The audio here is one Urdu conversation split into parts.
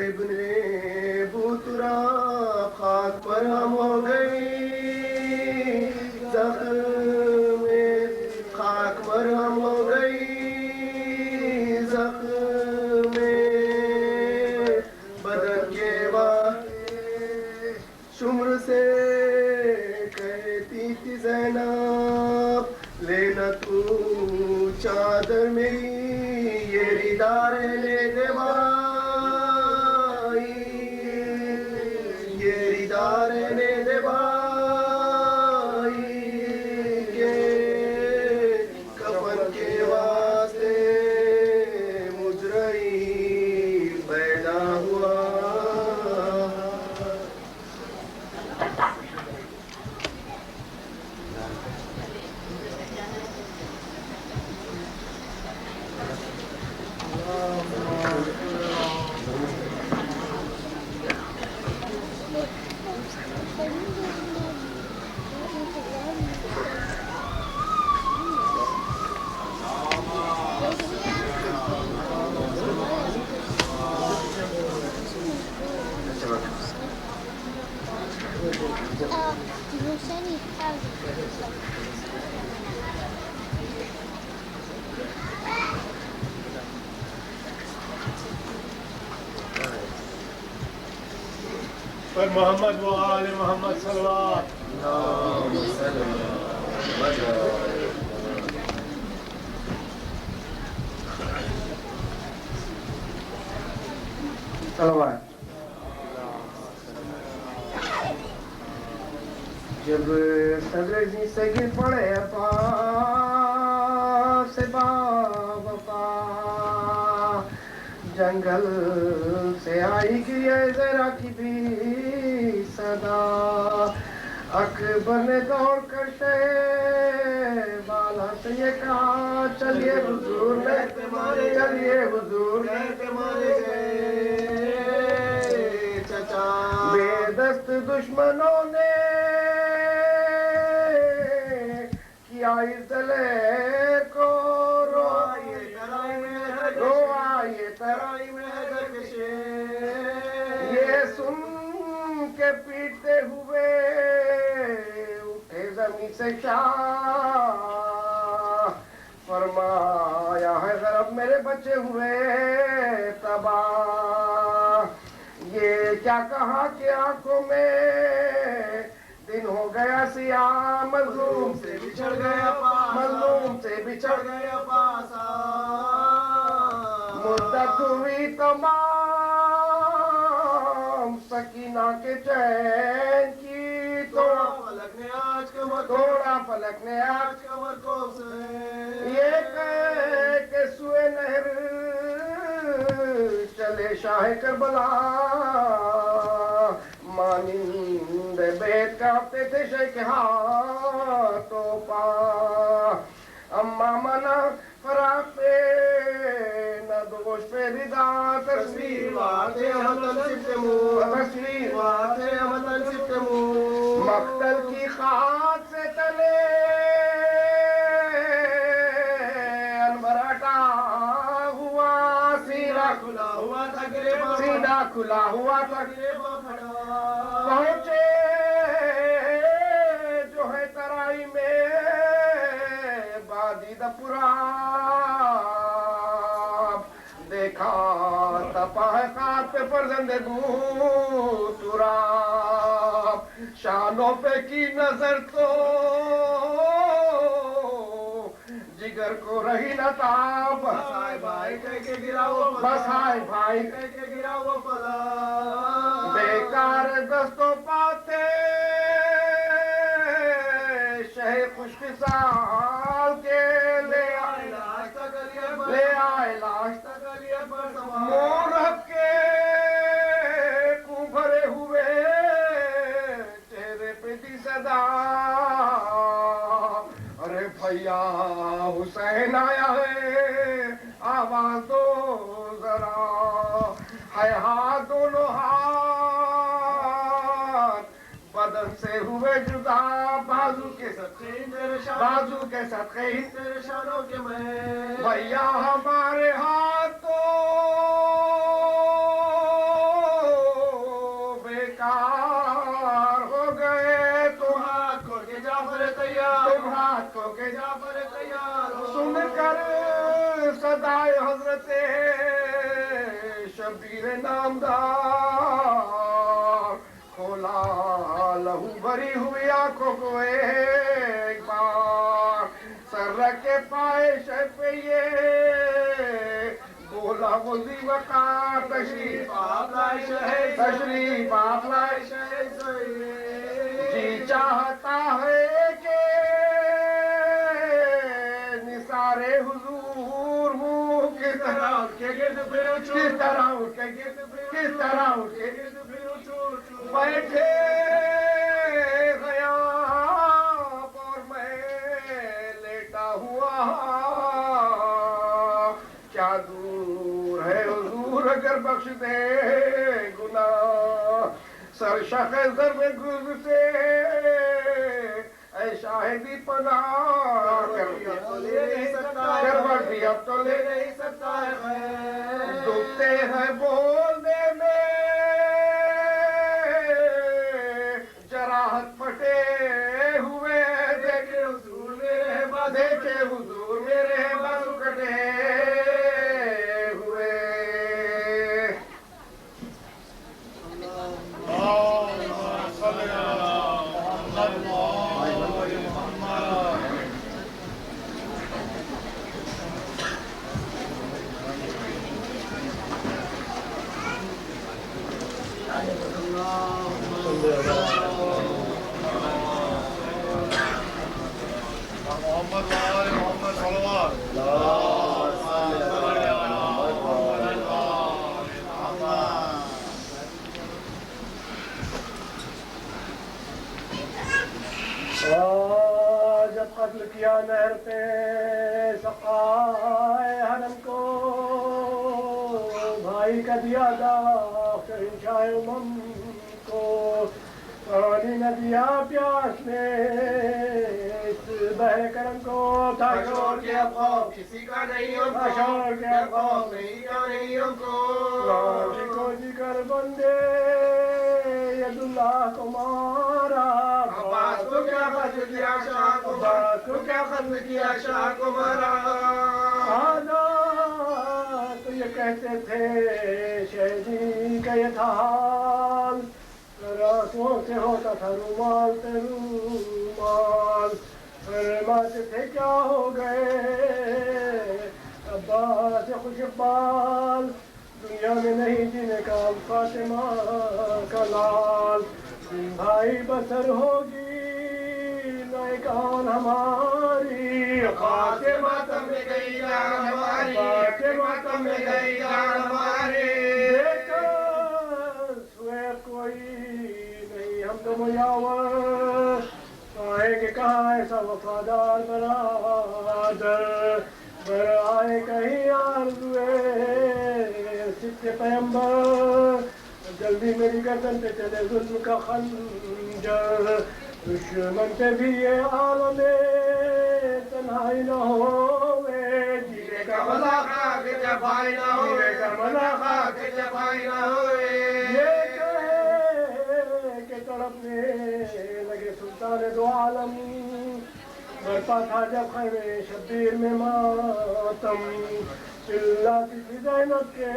ابن بوترا خاک پر ہم ہو گئی زخم خاک پر ہم ہو گئی زخم بدن کے بعد شمر سے کہتی تھی زینب لینا تو چادر میری یہ ردا رہنے دے بھائی یہ ردا رہنے دے بھائی کہ کفن کے واسطے مجرئی پیدا ہوا پر محمد و آل محمد صلوات جب صدر جی سے گر پڑے پاس وفا جنگل سے آئی گئی ذرا کی بھی صدا اکبر نے دوڑ کر بالا سے یہ کہا چلیے حضور رہتے مارے چلیے حضور رہتے مارے گئے چچا بے دست دشمنوں نے کیا اس دلیر کو روائے ترائی میں یہ سن کے پیٹتے ہوئے اٹھے زمین سے شاہ فرمایا ہے ضرب میرے بچے ہوئے تباہ یہ کیا کہا کہ آنکھوں میں دن ہو گیا سیاہ مظلوم سے بچھڑ گیا پاسا مدت ہوئی تمام سکینہ کے چین کی توڑا فلک نے آج کمر کو سے یہ کہہ کہ سوئے نہر چلے شاہ کربلا مانند بیت کانپتے تھے شیخ ہاتھوں پا اما منا فراق پہ نہ دوش پہ ردا تصویر واتے ہم تنصب کے منہ مقتل کی خاک سے تلے انور ہٹا ہوا سینہ کھلا ہوا تھا پہنچے جو ہے ترائی میں بادی دپورا دیکھا تپا ہے خاک پہ فرزند تراب شانوں پہ کی نظر تو جگر کو رہی نہ تاب بسائے بھائی کہہ کے گرا وہ فضا بیکار دستوں پاتے شہ خشک سال کے لے آئے لاش تک مورب کے کنہ بھرے ہوئے چہرے پہ تھی صدا ارے بھیا حسین آیا ہے آواز دو ذرا ہے ہاتھ دونوں ہاتھ بدن سے ہوئے جدا بازو کے صدقے تیرے شانوں کے میں بھیا ہمارے ہاتھوں شمشیر نامدار کھولا لہو بھری ہوئی آنکھوں کو ایک بار سر رکھ کے پائے شہ پہ یہ بولا وہ ذی وقار تشریف آپ لائے شہر تشریف آپ لائے شہر جی چاہتا ہے کہ نثار حضور منہ کس طرح اٹھ کے گرد پھرو کس طرح اٹھ کے گرد پھرو کس طرح اٹھ کے گرد پھرو بیٹھے غیاب اور میں لیٹا ہوا کیا دور ہے حضور اگر بخش دے گناہ سر شخ زر میں گز سے اے شاہدی پناہ کروٹ بھی اب تو لے نہیں سکتا ہے ڈوبتے ہیں بولنے میں جراحت پھٹے ہوئے دیکھے حضور میرے بس دیکھے حضور میرے بس کٹے ہوئے محمد وآل محمد صلوات جب قتل کیا نہر پہ سقائے حرم کو بھائی کا دیا داغ شہنشاہ امم کو پانی نہ دیا پیاس نے اس بحر کرم کو تھا شور کے خوف کسی کا نہیں ہم تھا شور کے خوف نہیں کا نہیں ہم کو راضی کو جی کر بندے ید اللہ کو مارا عباس کو کیا قتل کیا شاہ کو عباس کو کیا قتل کیا شاہ کو مارا آزاد تو یہ کہتے تھے شہدی کا یہ تھا حال راسوں سے ہوتا تھا رومال پہ رومال فرماتے تھے کیا ہو گئے عباس خوش اقبال دنیا میں نہیں جینے کا فاطمہ کا لال بھائی بسر ہوگی نئے کان ہماری کے ماتم میں گئی جان ہماری کے ماتم میں گئی جان ہماری سویب کوئی نہیں ہم تو میاور آئے کہ کہاں ایسا وفادار برادر بر آئے کہیں آرزوے سکھ پیمبر جلدی میری گردن پہ چلے ظلم کا خنجر دشمن پہ بھی یہ عالم تنہائی نہ ہوئے جینے کا مزہ خاک جب بھائی نہ ہوئے جینے کا مزہ خاک جب بھائی نہ ہوئے یہ کہے کہ تڑپنے لگے سلطان دو عالم برپا تھا جب خیمے شبیر میں ماتم چلاتی تھی زینب کے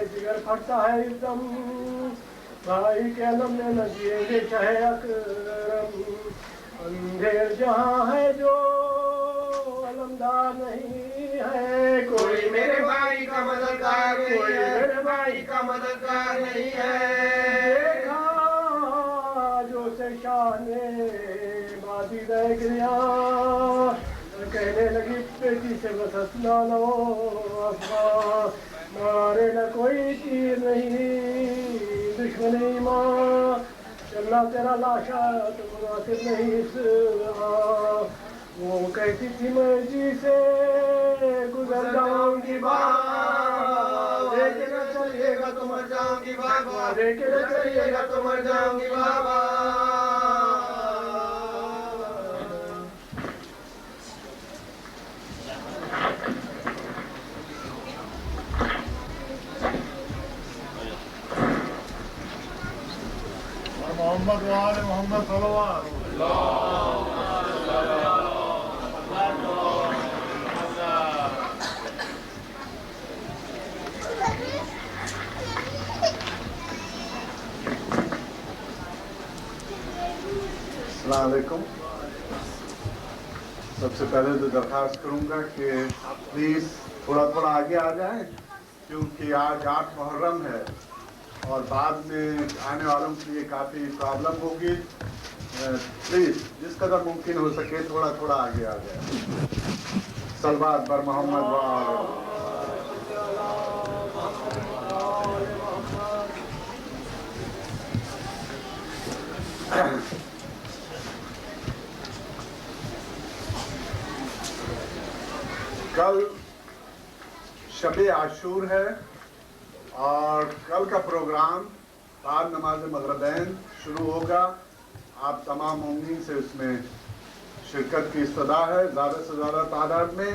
جگر پھٹتا ہے اس دم بھائی کے علم میں نہ جیئیں گے شاہ اکرم اندھیر جہاں ہے جو علمدار نہیں ہے کوئی میرے بھائی کا مددگار نہیں ہے میرے بھائی کا مددگار نہیں ہے دیکھا جو سے شاہ نے بادی رہ گیا کہنے لگی بیٹی سے بس ہنسنا لو افغان مارے نہ کوئی تیر نہیں دشمن ایمان چلنا تیرا لاشا تو مناسب نہیں اس وہ کہتی تھی میں جی سے گزر جاؤں گی بابا دیکھنا چلیے گا تو مر جاؤں گی بابا دیکھنا چلیے گا تو مر جاؤں گی بابا محمد وآل محمد صلوات السلام علیکم. سب سے پہلے تو درخواست کروں گا کہ پلیز تھوڑا تھوڑا آگے آ جائیں کیونکہ آج 8 محرم ہے اور بعد میں آنے والوں کے لیے کافی پرابلم ہوگی. پلیز جس قدر ممکن ہو سکے تھوڑا تھوڑا آگے آ جائیں. صلوات بر محمد و آل کل شب عاشور ہے اور کل کا پروگرام بعد نماز مغربین شروع ہوگا. آپ تمام مومنین سے اس میں شرکت کی استدعا ہے زیادہ سے زیادہ تعداد میں.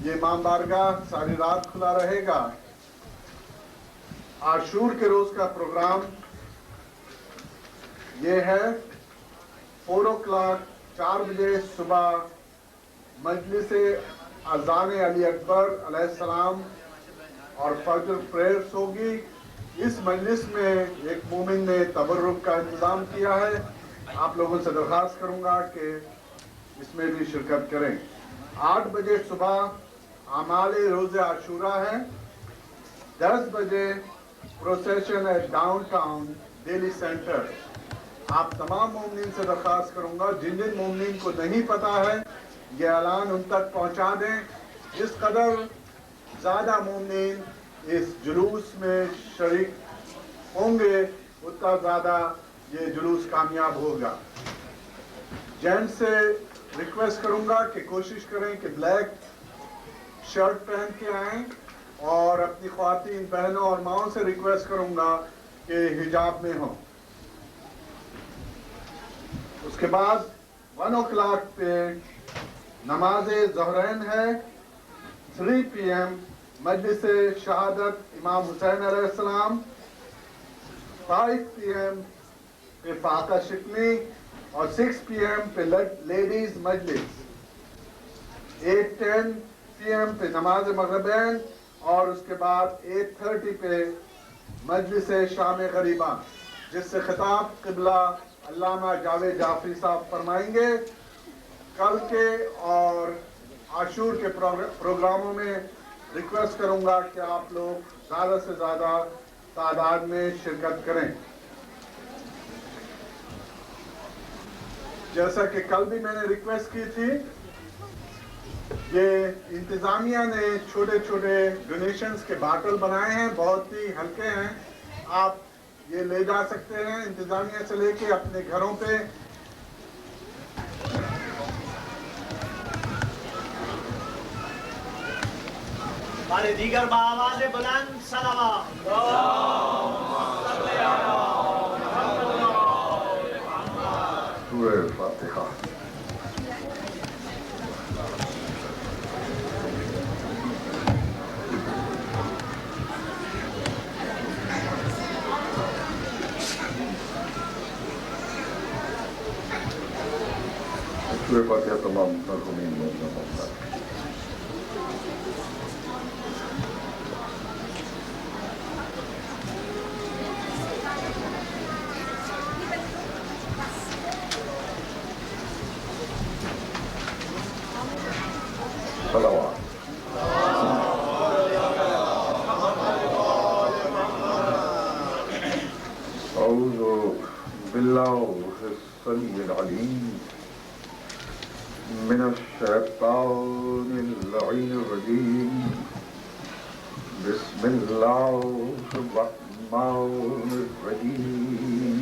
یہ امام بارگاہ ساری رات کھلا رہے گا. عاشور کے روز کا پروگرام یہ ہے 4 o'clock 4 بجے صبح مجلس اذان علی اکبر علیہ السلام اور فجر پریئرز ہوگی. اس مجلس میں ایک مومن نے تبرک کا انتظام کیا ہے. آپ لوگوں سے درخواست کروں گا کہ اس میں بھی شرکت کریں. 8 بجے صبح اعمال روز عاشورہ ہے. 10 بجے procession at downtown Delhi centre. آپ تمام مومنین سے درخواست کروں گا جن جن مومنین کو نہیں پتا ہے یہ اعلان ان تک پہنچا دیں. جس قدر زیادہ مومنین اس جلوس میں شریک ہوں گے اتنا زیادہ یہ جلوس کامیاب ہوگا. جینٹ سے ریکویسٹ کروں گا کہ کوشش کریں کہ بلیک شرٹ پہن کے آئیں اور اپنی خواتین بہنوں اور ماؤں سے ریکویسٹ کروں گا کہ حجاب میں ہوں. اس کے بعد 1 o'clock پہ نماز ظہرین ہے. 3 PM مجلس شہادت امام حسین علیہ السلام. 5 PM پہ فاقہ شکنی اور 6 PM پہ لیڈیز مجلس. 8-10 PM پہ نماز مغربین اور اس کے بعد 8:30 پہ مجلس شام غریباں جس سے خطاب قبلہ علامہ جاوید جعفری صاحب فرمائیں گے. کل کے اور عاشور کے پروگراموں میں ریکویسٹ کروں گا کہ آپ لوگ زیادہ سے زیادہ تعداد میں شرکت کریں. جیسا کہ کل بھی میں نے ریکویسٹ کی تھی یہ انتظامیہ نے چھوٹے چھوٹے ڈونیشنز کے باٹل بنائے ہیں. بہت ہی ہلکے ہیں. آپ یہ لے جا سکتے ہیں انتظامیہ سے لے کے اپنے گھروں پہ. ہمارے دیگر بآواز بلند صلوات. سورہ فاتحہ. سورہ فاتحہ تمام مرحومین مومنین مومنات. صلوات. اعوذ باللہ السمیع العلیم من الشیطان اللعین الرجیم. بسم اللہ الرحمن الرحیم.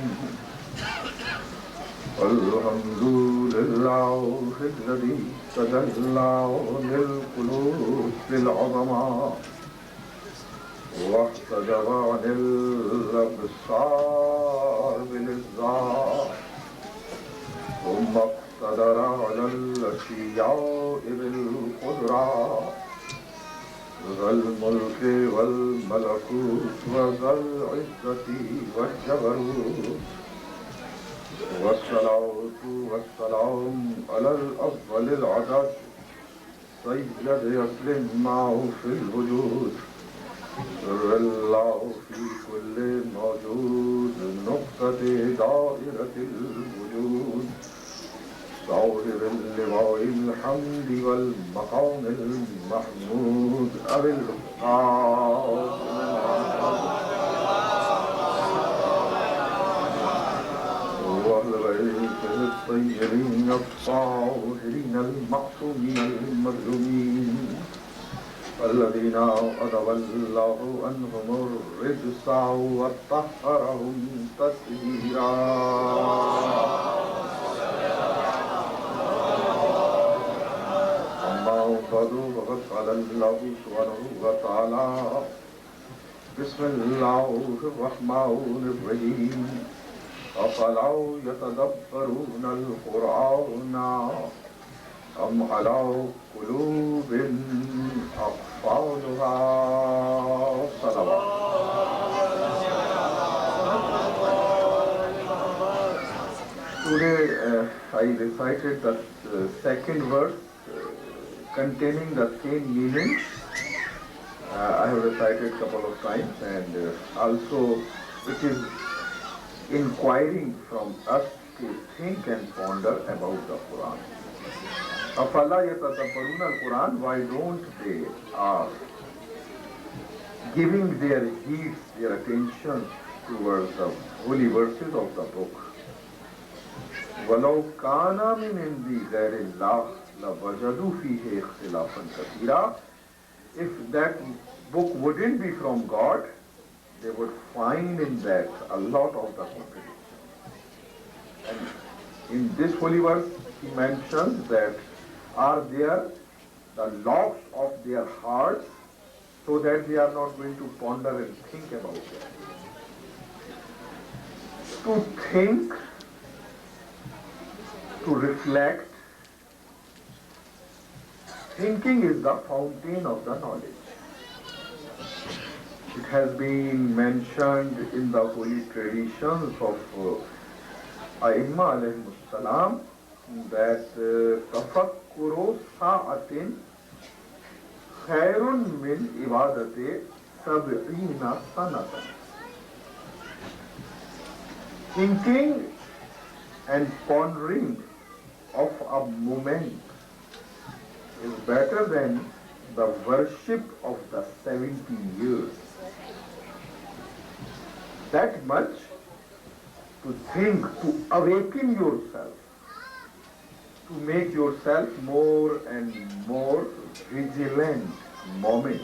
الحمد للہ الذی تجلی للقلوب بالعظماء واحتجب عن الابصار بالذات ثم اقتدر على الاشیاء بالقدرة ذا الملک والملکوت وذا العزة والجبروت. والصلاة والسلام على الأفضل العدد سيد أصل معه في الوجود سر الله في كل موجود نقطة دائرة الوجود صاحب اللواء الحمد والمقام المحمود أبي والبيت الطيبين الطاهرين المعصومين المظلومين الذين أذهب الله عنهم الرجس وطهرهم تطهيرا أما بعد فقد قال الله سبحانه وتعالى بسم الله الرحمن الرحيم أفلا يتدبرون القرآن أم على قلوب أقفالها صلوات. Today I recited the second verse containing the same meaning. I have recited a couple of times, and also it is inquiring from us to think and ponder about the Quran. Afala yatadabbaruna al-Quran, why don't they are giving their heed, their attention towards the holy verses of the book? وَلَوْ كَانَ مِنْ عِنْدِ غَيْرِ اللَّهِ لَوَجَدُوا فِيهِ اخْتِلَافًا كَثِيرًا. If that book wouldn't be from God, they would find in that a lot of the contradiction. And in this holy verse, he mentions that are there the locks of their hearts so that they are not going to ponder and think about it. To think, to reflect, thinking is the fountain of the knowledge. It has been mentioned in the holy traditions of Aimma alayhimus salam that tafakkuru sa'atin khairun min ibadati sab'ina sanatan. Thinking and pondering of a moment is better than the worship of the 70 years. That much to think, to awaken yourself, to make yourself more and more vigilant moment.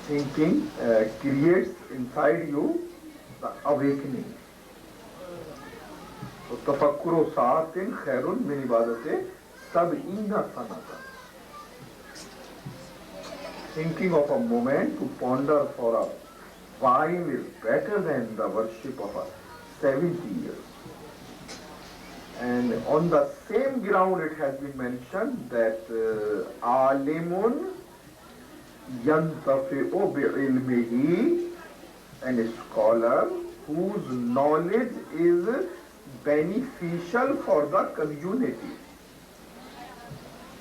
Thinking creates inside you the awakening. So, tafakkuru sa'atin khairun min ibadati sab'ina sanatan. Thinking of a moment to ponder for a while is better than the worship of a 70 years. And on the same ground it has been mentioned that alimun yantafi'u bi'ilmihi, and a scholar whose knowledge is beneficial for the community.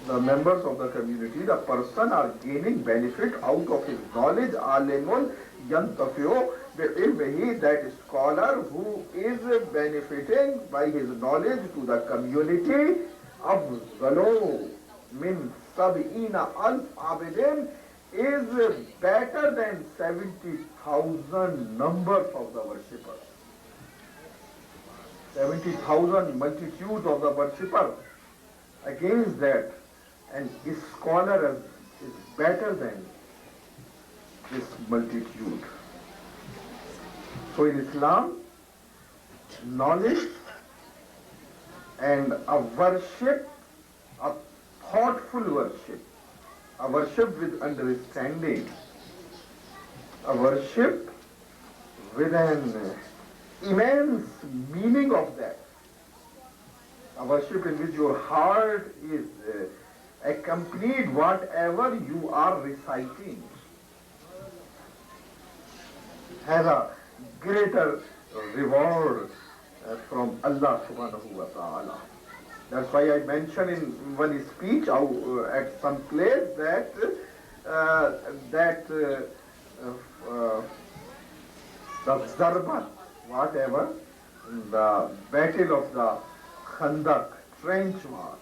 The members of the community, the person are gaining benefit out of his knowledge. Alimun yantafi'u bi'ilmihi, that scholar who is benefiting by his knowledge to the community. Afdalu min sab'ina alf abidin, is better than 70,000 numbers of the worshippers. 70,000 multitudes of the worshippers against that, and his scholar is better than this multitude. So in Islam, knowledge and a worship, a thoughtful worship, a worship with understanding, a worship with an immense meaning of that, a worship in which your heart is accompanied whatever you are reciting, has a greater reward from Allah subhanahu wa ta'ala. That's why I mentioned in one speech at some place that the zarbat, whatever the battle of the Khandak trench war,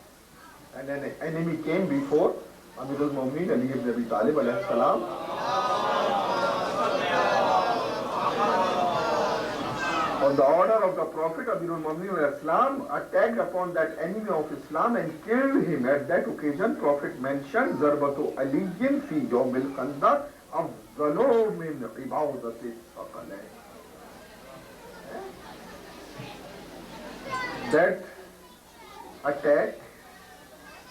and an enemy came before Amir al-Mu'minin Ali ibn Abi Talib alayhi salam. On the order of the Prophet, Amir al-Mu'minin alayhi salam attacked upon that enemy of Islam and killed him. At that occasion, Prophet mentioned Zarbatu Aliyin fi Yawm al-Khandak afdalu min ibadati thaqalain. That attack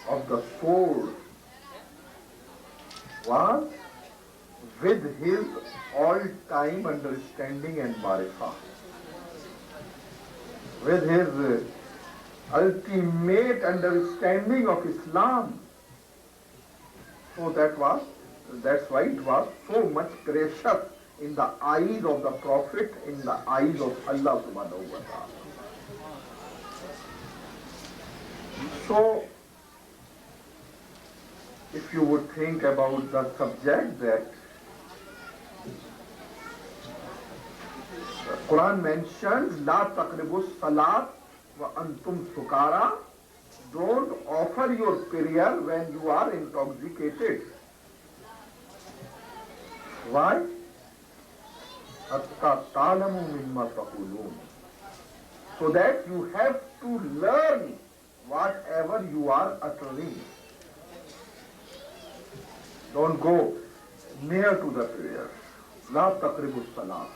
of the sword was with his all-time understanding and marifah, with his ultimate understanding of Islam. So that's why it was so much precious in the eyes of the Prophet, in the eyes of Allah subhanahu wa ta'ala. So, if you would think about the subject that the Quran mentions, La taqribu salat wa antum sukara, don't offer your prayer when you are intoxicated. Why? Hatta ta'lamu mimma taqulun. So that you have to learn whatever you are uttering. Don't go near to the prayer. La taqribu salat.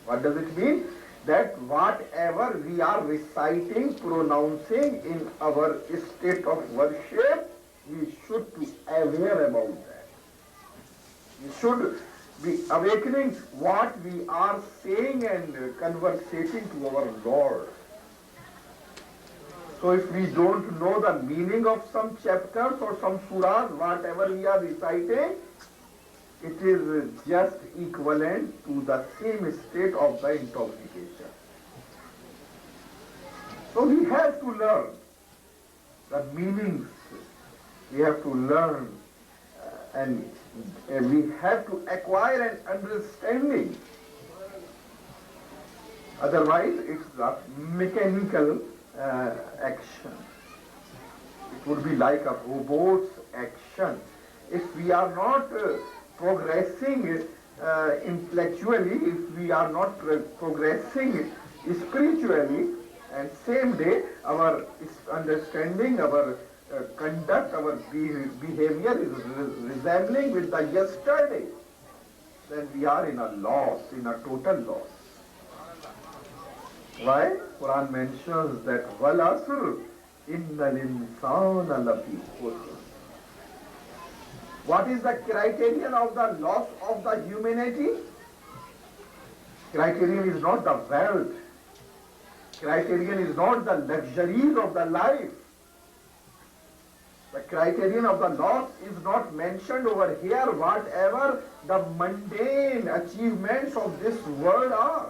What does it mean? That whatever we are reciting, pronouncing in our state of worship, we should be aware about that. We should be awakening what we are saying and conversating to our Lord. So if we don't know the meaning of some chapters or some surahs, whatever we are reciting, it is just equivalent to the same state of the intoxication. So we have to learn the meanings. We have to learn and we have to acquire an understanding. Otherwise, it's a mechanical action. It would be like a robot's action. If we are not progressing intellectually, if we are not progressing spiritually, and same day our understanding, our conduct, our behavior is resembling with the yesterday, then we are in a loss, in a total loss. Why? Quran mentions that wal asr innal insana lafi khusr. What is the criterion of the loss of the humanity? Criterion is not the wealth. Criterion is not the luxuries of the life. The criterion of the loss is not mentioned over here, whatever the mundane achievements of this world are.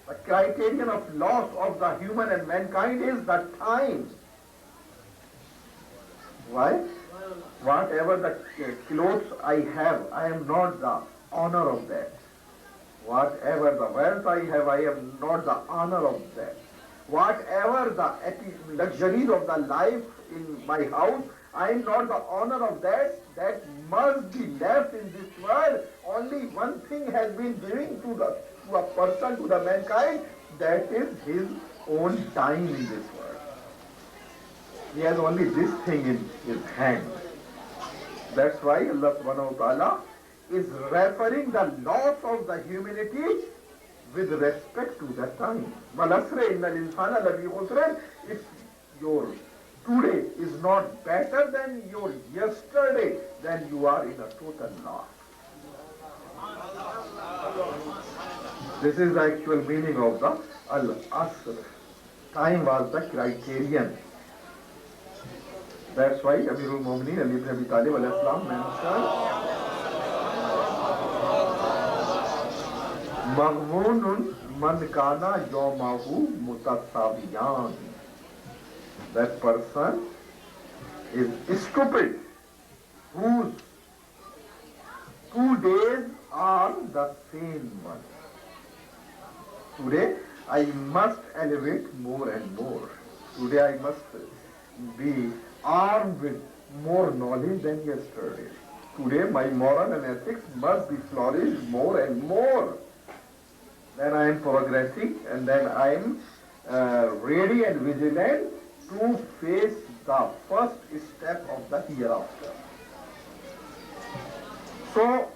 The criterion of loss of the human and mankind is the time. Why? Whatever the clothes I have, I am not the honor of that. Whatever the wealth I have, I am not the honor of that. Whatever the luxuries of the life in my house, I am not the honor of that. That must be left in this world. Only one thing has been given to a person, to the mankind, that is his own time in this world. He has only this thing in his hand. That's why Allah subhanahu wa ta'ala is referring the loss of the humanity with respect to that time. وَالْعَصْرِ إِنَّ الْإِنسَانَ لَفِي خُسْرٍ. If your today is not better than your yesterday, then you are in a total loss. This is the actual meaning of the Al-Asr. Time was the criterion. That's why Amirul Mu'minin Ali ibn Abi Talib alayhi salam mentioned Maghmunun man kana yawmahu mutasabiyan. That person is stupid whose 2 days are the same one. Today I must elevate more and more. Today I must be armed with more knowledge than yesterday. Today my moral and ethics must be flourished more and more. Then I am progressing, and then I am ready and vigilant to face the first step of the hereafter. So,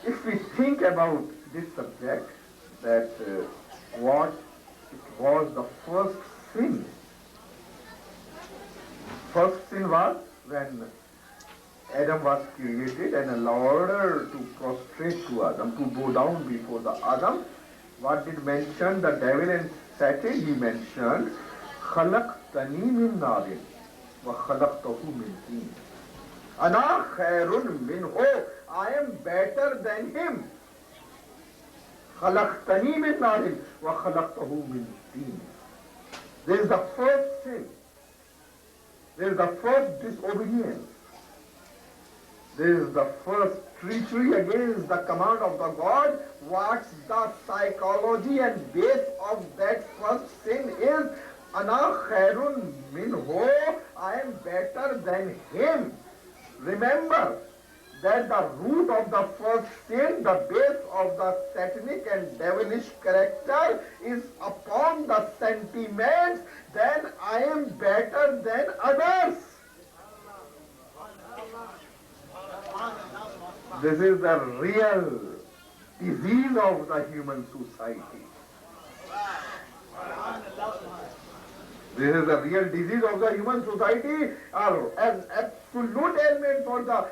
if we think about this subject, that what it was the first sin. First sin was when Adam was created and allowed her to prostrate to Adam, to go down before the Adam. What did mention the devil and Satan? He mentioned, خَلَقْتَنِي مِن نَارٍ وَخَلَقْتَهُ مِن طِينٍ. أَنَا خَيْرٌ مِنْهُ. I am better than him. خَلَقْتَنِي مِن نَارٍ وَخَلَقْتَهُ مِن طِينٍ. This is the first sin. This is the first disobedience. This is the first treachery against the command of the God. What's the psychology and base of that first sin is, Ana khairun minhu. I am better than him. Remember that the root of the first sin, the base of the satanic and devilish character is upon the sentiments, then I am better than others. This is the real disease of the human society. This is the real disease of the human society, or an absolute element for the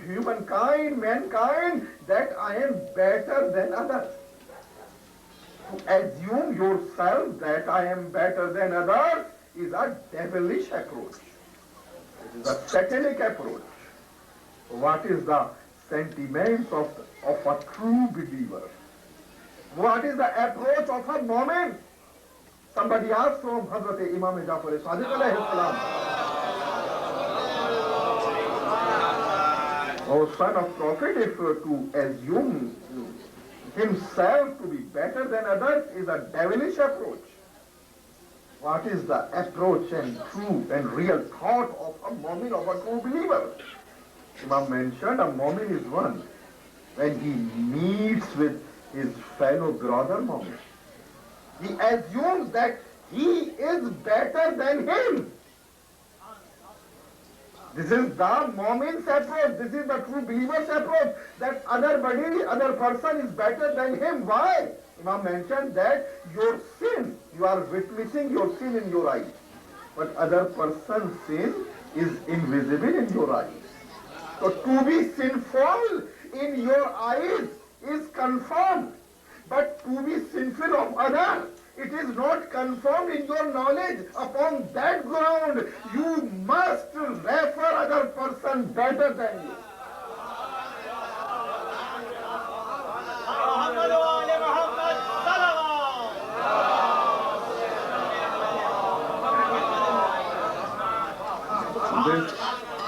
humankind, mankind, that I am better than others. To assume yourself that I am better than others is a devilish approach. It is a satanic approach. What is the sentiments of a true believer? What is the approach of a moment? Somebody asked from Hazrat Imam Jafar Sadiq alayhi salam, O son of Prophet, if to assume himself to be better than others is a devilish approach. What is the approach and true and real thought of a mu'min, of a true believer? Imam mentioned a mu'min is one when he meets with his fellow brother mu'min. He assumes that he is better than him. This is the mu'min's approach. This is the true believer's approach, that other person is better than him. Why? Imam mentioned that your sin, you are witnessing your sin in your eyes, but other person's sin is invisible in your eyes. So to be sinful in your eyes is confirmed, but to be sinful of others, it is not confirmed in your knowledge. Upon that ground, you must refer other person better than you.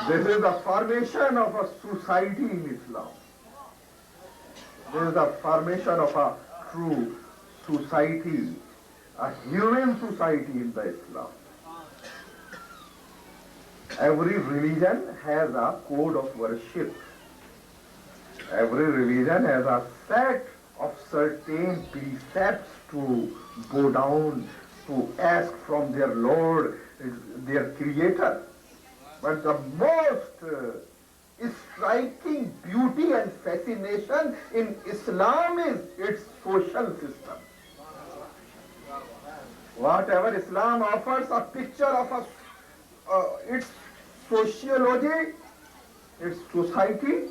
This is the formation of a society in Islam. This is the formation of a true society, a human society in the Islam. Every religion has a code of worship. Every religion has a set of certain precepts to go down, to ask from their Lord, their Creator. But the most striking beauty and fascination in Islam is its social system. Whatever Islam offers, a picture of its sociology, its society,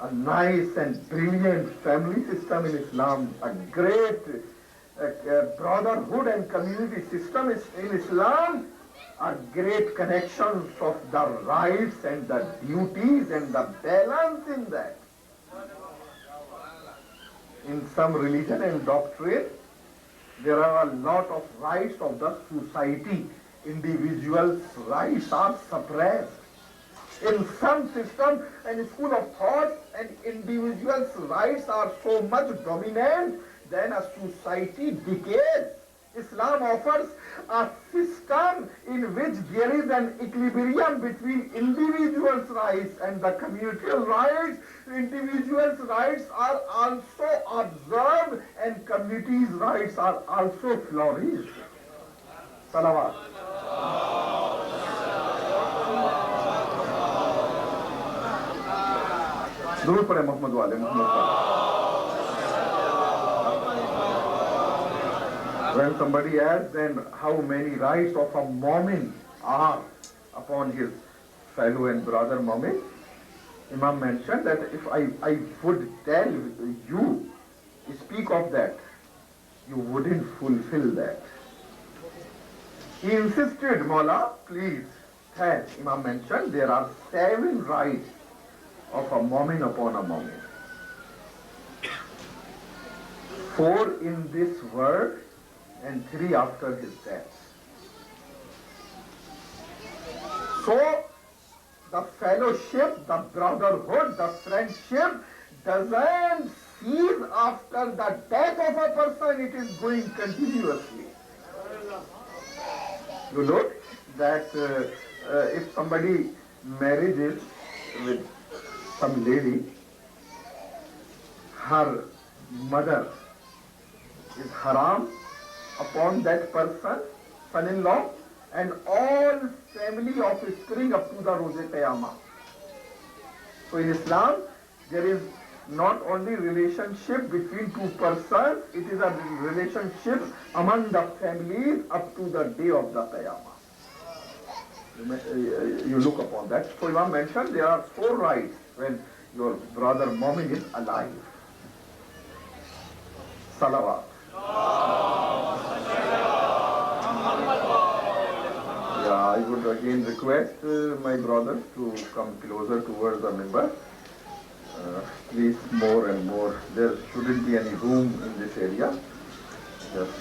a nice and brilliant family system in Islam, a great brotherhood and community system in Islam, a great connections of the rights and the duties and the balance in that. In some religion and doctrine, there are a lot of rights of the society. Individuals' rights are suppressed. In some system and school of thought, and individuals' rights are so much dominant then a society decays. Islam offers a system in which there is an equilibrium between individuals' rights and the communal rights. Individuals' rights are also observed and communities' rights are also flourished. Salawat. Durud padhe Muhammad wale Muhammad. When somebody asks then how many rights of a Mu'min are upon his fellow and brother Mu'min, Imam mentioned that if I would tell you, speak of that, you wouldn't fulfill that. He insisted, Mawla, please tell. Imam mentioned there are 7 rights of a Mu'min upon a Mu'min. 4 in this world and 3 after his death. So, the fellowship, the brotherhood, the friendship doesn't cease after the death of a person, it is going continuously. You look that if somebody marries with some lady, her mother is haram upon that person, son-in-law, and all family offspring up to the Roze Qiyamah. So in Islam, there is not only relationship between 2 persons, it is a relationship among the families up to the day of the Qiyamah. You look upon that. So Imam mentioned there are 4 rights when your brother Mu'min is alive. Salawat. I would again request my brothers to come closer towards the member. Please, more and more. There shouldn't be any room in this area. Just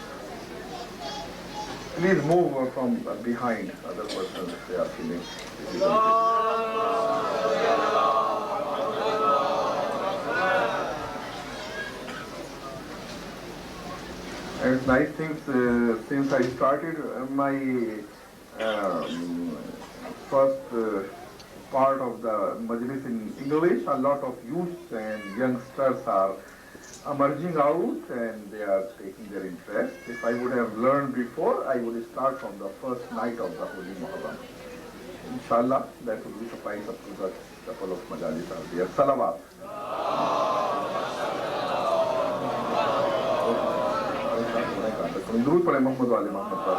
please move from behind other persons if they are feeling difficulty. And it's nice things since I started my first part of the Majlis in English, a lot of youths and youngsters are emerging out and they are taking their interest. If I would have learned before, I would start from the first night of the Holy Muharram. Inshallah, that would be suffice up to the couple of majalis are there. Salawat. Durud padhe Muhammad wale Muhammad par.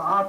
7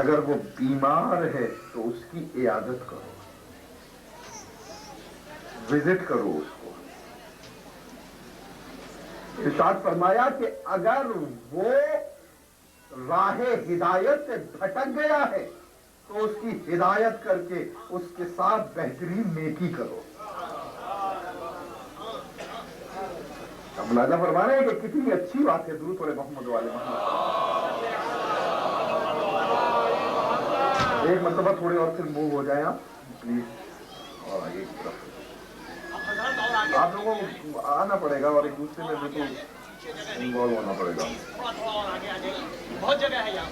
اگر وہ بیمار ہے تو اس کی عیادت کرو، وزٹ کرو اس کو۔ ارشاد فرمایا کہ اگر وہ راہ ہدایت سے بھٹک گیا ہے تو اس کی ہدایت کر کے اس کے ساتھ بہترین نیکی کرو۔ اب ملاحظہ فرما رہے ہیں کہ کتنی اچھی بات ہے درود پڑھے محمد والے محمد۔ ایک مرتبہ تھوڑے اور پھر موو ہو جائیں آپ پلیز، اور آگے کی طرف آپ لوگوں کو آنا پڑے گا اور ایک دوسرے میں بالکل انوالو ہونا پڑے گا۔ بہت جگہ ہے یہاں۔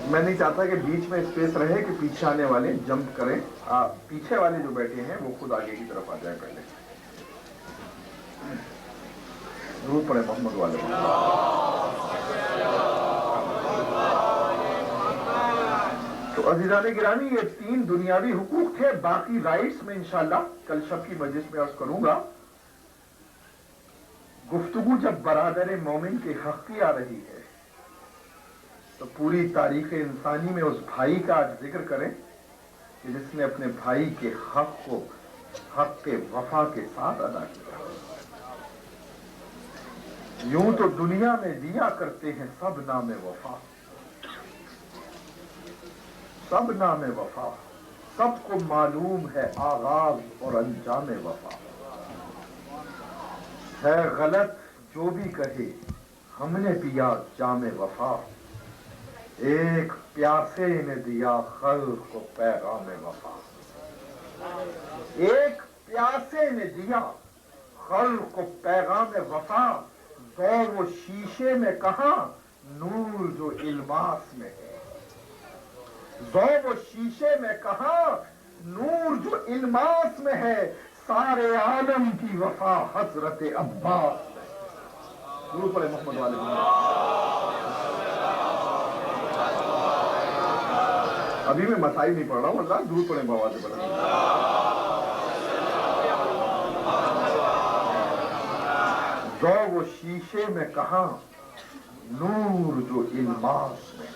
میں نہیں چاہتا کہ بیچ میں اسپیس رہے کہ پیچھے آنے والے جمپ کریں، پیچھے والے جو بیٹھے ہیں وہ خود آگے کی طرف آ جائیں پہلے۔ درود پڑھیں محمد والے۔ تو عزیزان گرامی یہ 3 دنیاوی حقوق تھے، باقی رائٹس میں انشاءاللہ کل شب کی مجلس میں عرض کروں گا۔ گفتگو جب برادر مومن کے حق کی آ رہی ہے تو پوری تاریخ انسانی میں اس بھائی کا آج ذکر کریں کہ جس نے اپنے بھائی کے حق کو حق کے وفا کے ساتھ ادا کیا۔ یوں تو دنیا میں دیا کرتے ہیں سب نام وفا، سب نام وفا، سب کو معلوم ہے آغاز اور انجام وفا۔ ہے غلط جو بھی کہے ہم نے پیا جام وفا، ایک پیاسے نے دیا خلق کو پیغام وفا، ایک پیاسے نے دیا خلق کو پیغام وفا، ذوب و شیشے میں کہاں نور جو الماس میں ہے، ذوب و شیشے میں کہاں نور جو الماس میں ہے، سارے عالم کی وفا حضرت عباس میں۔ درود پڑھے محمد والے ابھی میں مسائل نہیں پڑھ رہا ہوں، اللہ درود پڑھیں بواز بلند۔ ذوب و شیشے میں کہاں نور جو الماس میں،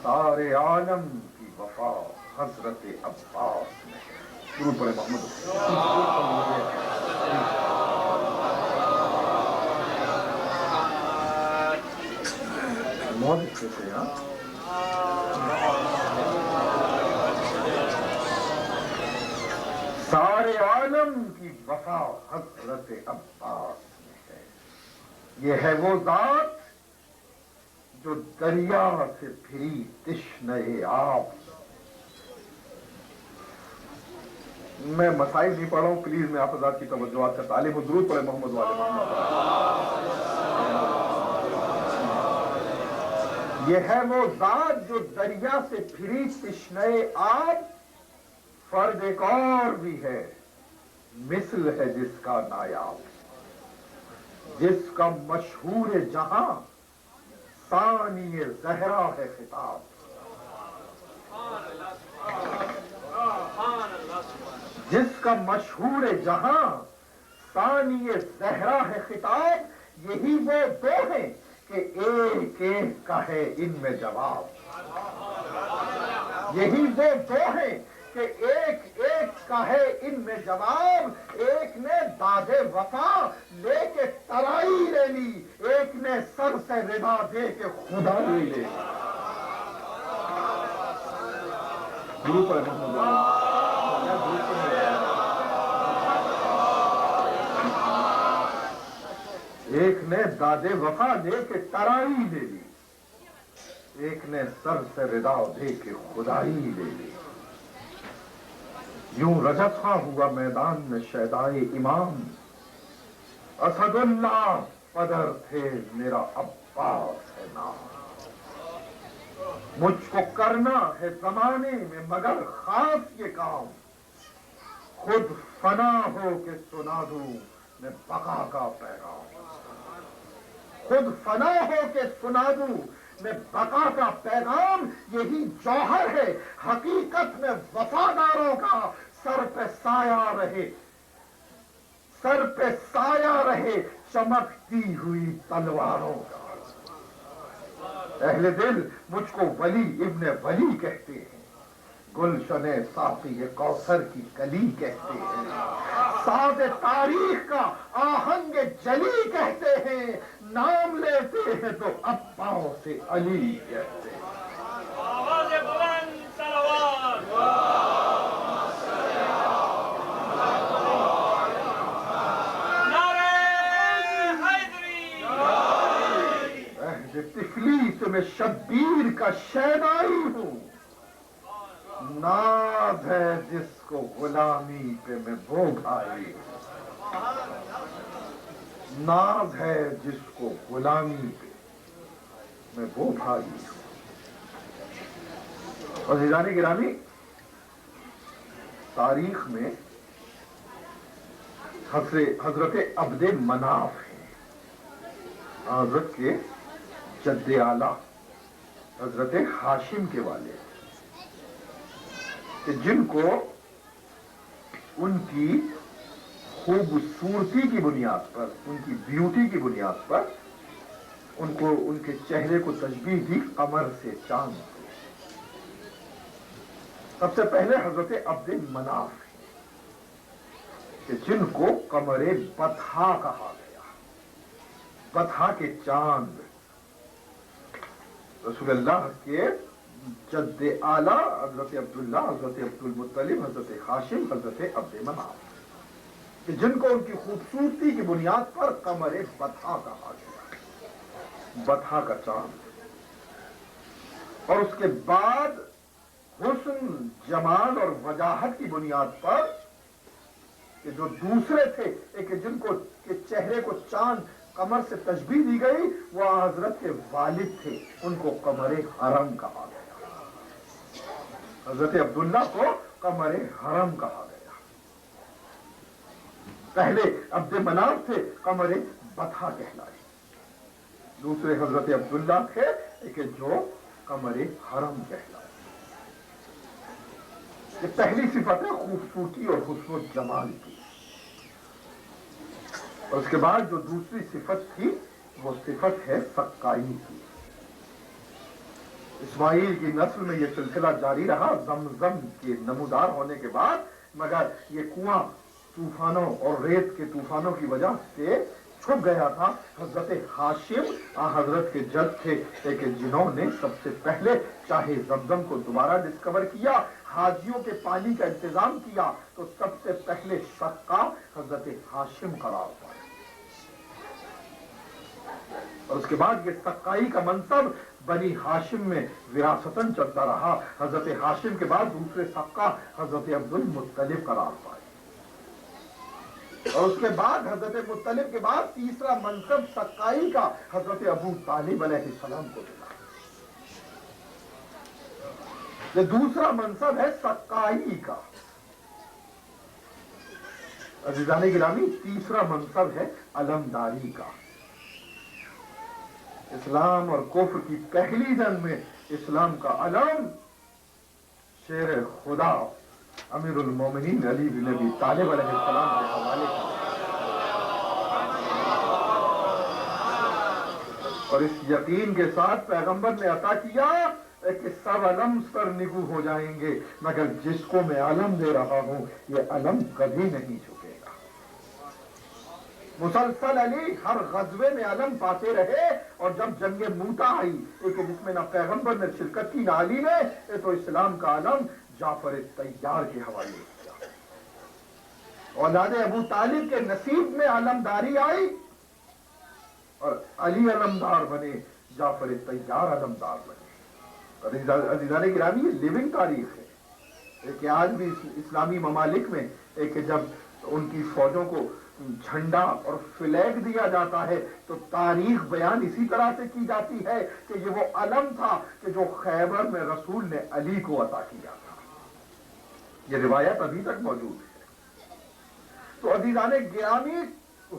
سارے عالم کی وفا حضرت عباس میں۔ درود پڑھیں محمد۔ بہت اچھے سے ہاں۔ سارے عالم کی وفا حضرت عباس میں ہے، یہ ہے وہ ذات جو دریا سے پھری تشنہ آب۔ میں مسائل نہیں پڑھ رہا ہوں، پلیز میں آپ حضرات کی توجہات کا طالب ہوں۔ درود پڑھیں محمد والے محمد۔ یہ ہے وہ ذات جو دریا سے پھری تشنہ آب، فرد ایک اور بھی ہے مثل ہے جس کا نایاب، جس کا مشہور جہاں ثانی زہرا ہے خطاب، جس کا مشہور جہاں ثانی زہرا ہے خطاب، یہی وہ دو ہیں کہ ایک ایک کا ہے ان میں جواب، یہی وہ دو ہیں کہ ایک ایک کا ہے ان میں جواب، ایک نے داد وفا لے کے ترائی لے لی، ایک نے سر سے رضا دے کے خدا لے لی۔ درود پڑھیں محمد والے۔ ایک نے داد وفا لے کے ترائی لے لی، ایک نے سر سے رضا دے کے خدائی لے لی۔ یوں رجب خاں ہوا میدان میں شیدائے امام، اسد اللہ پدر تھے میرا عباس ہے نام۔ مجھ کو کرنا ہے زمانے میں مگر خاص یہ کام، خود فنا ہو کے سنا دوں میں بقا کا پیغام، خود فنا ہو کے سنا دوں میں بقا کا پیغام، یہی جوہر ہے حقیقت میں وفاداروں کا، سر پہ سایہ رہے، سر پہ سایہ رہے چمکتی ہوئی تلواروں کا۔ اہل دل مجھ کو ولی ابن ولی کہتے ہیں، گلشن ساقی کوثر کی کلی کہتے ہیں، ساز تاریخ کا آہنگ جلی کہتے ہیں، نام لیتے ہیں تو اب پاؤں سے علی کہتے ہیں۔ آواز بلند صلوات، نعرہ حیدری، عہد طفلی سے میں شبیر کا شیدائی ہوں، ناز ہے جس کو غلامی پہ میں وہ بھائی، ناز ہے جس کو غلامی پہ میں وہ بھائی ہوں۔ عزیزان گرامی، تاریخ میں حضرت عبد مناف ہیں، حضرت کے جد اعلیٰ حضرت ہاشم کے والد، کہ جن کو ان کی خوبصورتی کی بنیاد پر، ان کی بیوٹی کی بنیاد پر ان کو ان کے چہرے کو تشبیہ دی قمر سے چاند سے۔ سب سے پہلے حضرت عبد مناف کہ جن کو قمر بطحا کہا گیا، بطحا کے چاند، رسول اللہ کے جد اعلیٰ حضرت عبداللہ، حضرت عبد المطلب، حضرت ہاشم، حضرت عبد مناف، کہ جن کو ان کی خوبصورتی کی بنیاد پر قمر بطحا کہا گیا، بطحا کا چاند۔ اور اس کے بعد حسن، جمال اور وجاہت کی بنیاد پر کہ جو دوسرے تھے کہ جن کو کے چہرے کو چاند قمر سے تشبیہ دی گئی، وہ حضرت کے والد تھے، ان کو قمر حرم کہا گیا، حضرت عبداللہ کو قمر حرم کہا گیا۔ پہلے عبد مناف تھے، قمر بطحا کہلائے، دوسرے حضرت عبداللہ تھے کہ جو قمر حرم کہلائے۔ یہ پہلی صفت ہے خوبصورتی اور حسن و جمال کی۔ اور اس کے بعد جو دوسری صفت تھی وہ صفت ہے سقائی کی۔ اسماعیل کی نسل میں یہ سلسلہ جاری رہا زمزم کے نمودار ہونے کے بعد، مگر یہ کنواں طوفانوں اور ریت کے طوفانوں کی وجہ سے چھپ گیا تھا۔ حضرت ہاشم حضرت کے جد تھے کہ جنہوں نے سب سے پہلے چاہے زمزم کو دوبارہ ڈسکور کیا، حاجیوں کے پانی کا انتظام کیا، تو سب سے پہلے سقا حضرت ہاشم قرار پائے۔ اور اس کے بعد یہ سقائی کا منصب بنی ہاشم میں وراثتاً چلتا رہا۔ حضرت ہاشم کے بعد دوسرے سقا حضرت عبد المطلب قرار پائے، اور اس کے بعد حضرت مطلب کے بعد تیسرا منصب سقائی کا حضرت ابو طالب علیہ السلام کو ملا۔ یہ دوسرا منصب ہے سقائی کا۔ عزیزان گرامی، تیسرا منصب ہے علمداری کا۔ اسلام اور کفر کی پہلی جنگ میں اسلام کا علم شیر خدا امیر المومنین علی بن ابی طالب علیہ السلام کے حوالے کا، اور اس یقین کے ساتھ پیغمبر نے عطا کیا کہ سب علم سر نگو ہو جائیں گے، مگر جس کو میں علم دے رہا ہوں یہ علم کبھی نہیں جھکے گا۔ مسلسل علی ہر غزوے میں علم پاتے رہے، اور جب جنگ موتا آئی کہ جس میں نہ پیغمبر نے شرکت کی نہ علی نے، تو اسلام کا علم جعفر طیار کے حوالے کیا۔ اولاد ابو طالب کے نصیب میں علمداری آئی، اور علی علمدار بنے، جعفر طیار علمدار بنے۔ عزیزان گرامی، یہ لیونگ تاریخ ہے کہ آج بھی اسلامی ممالک میں جب ان کی فوجوں کو جھنڈا اور فلیگ دیا جاتا ہے تو تاریخ بیان اسی طرح سے کی جاتی ہے کہ یہ وہ علم تھا کہ جو خیبر میں رسول نے علی کو عطا کیا تھا۔ یہ روایت ابھی تک موجود ہے۔ تو عزیزان گرامی،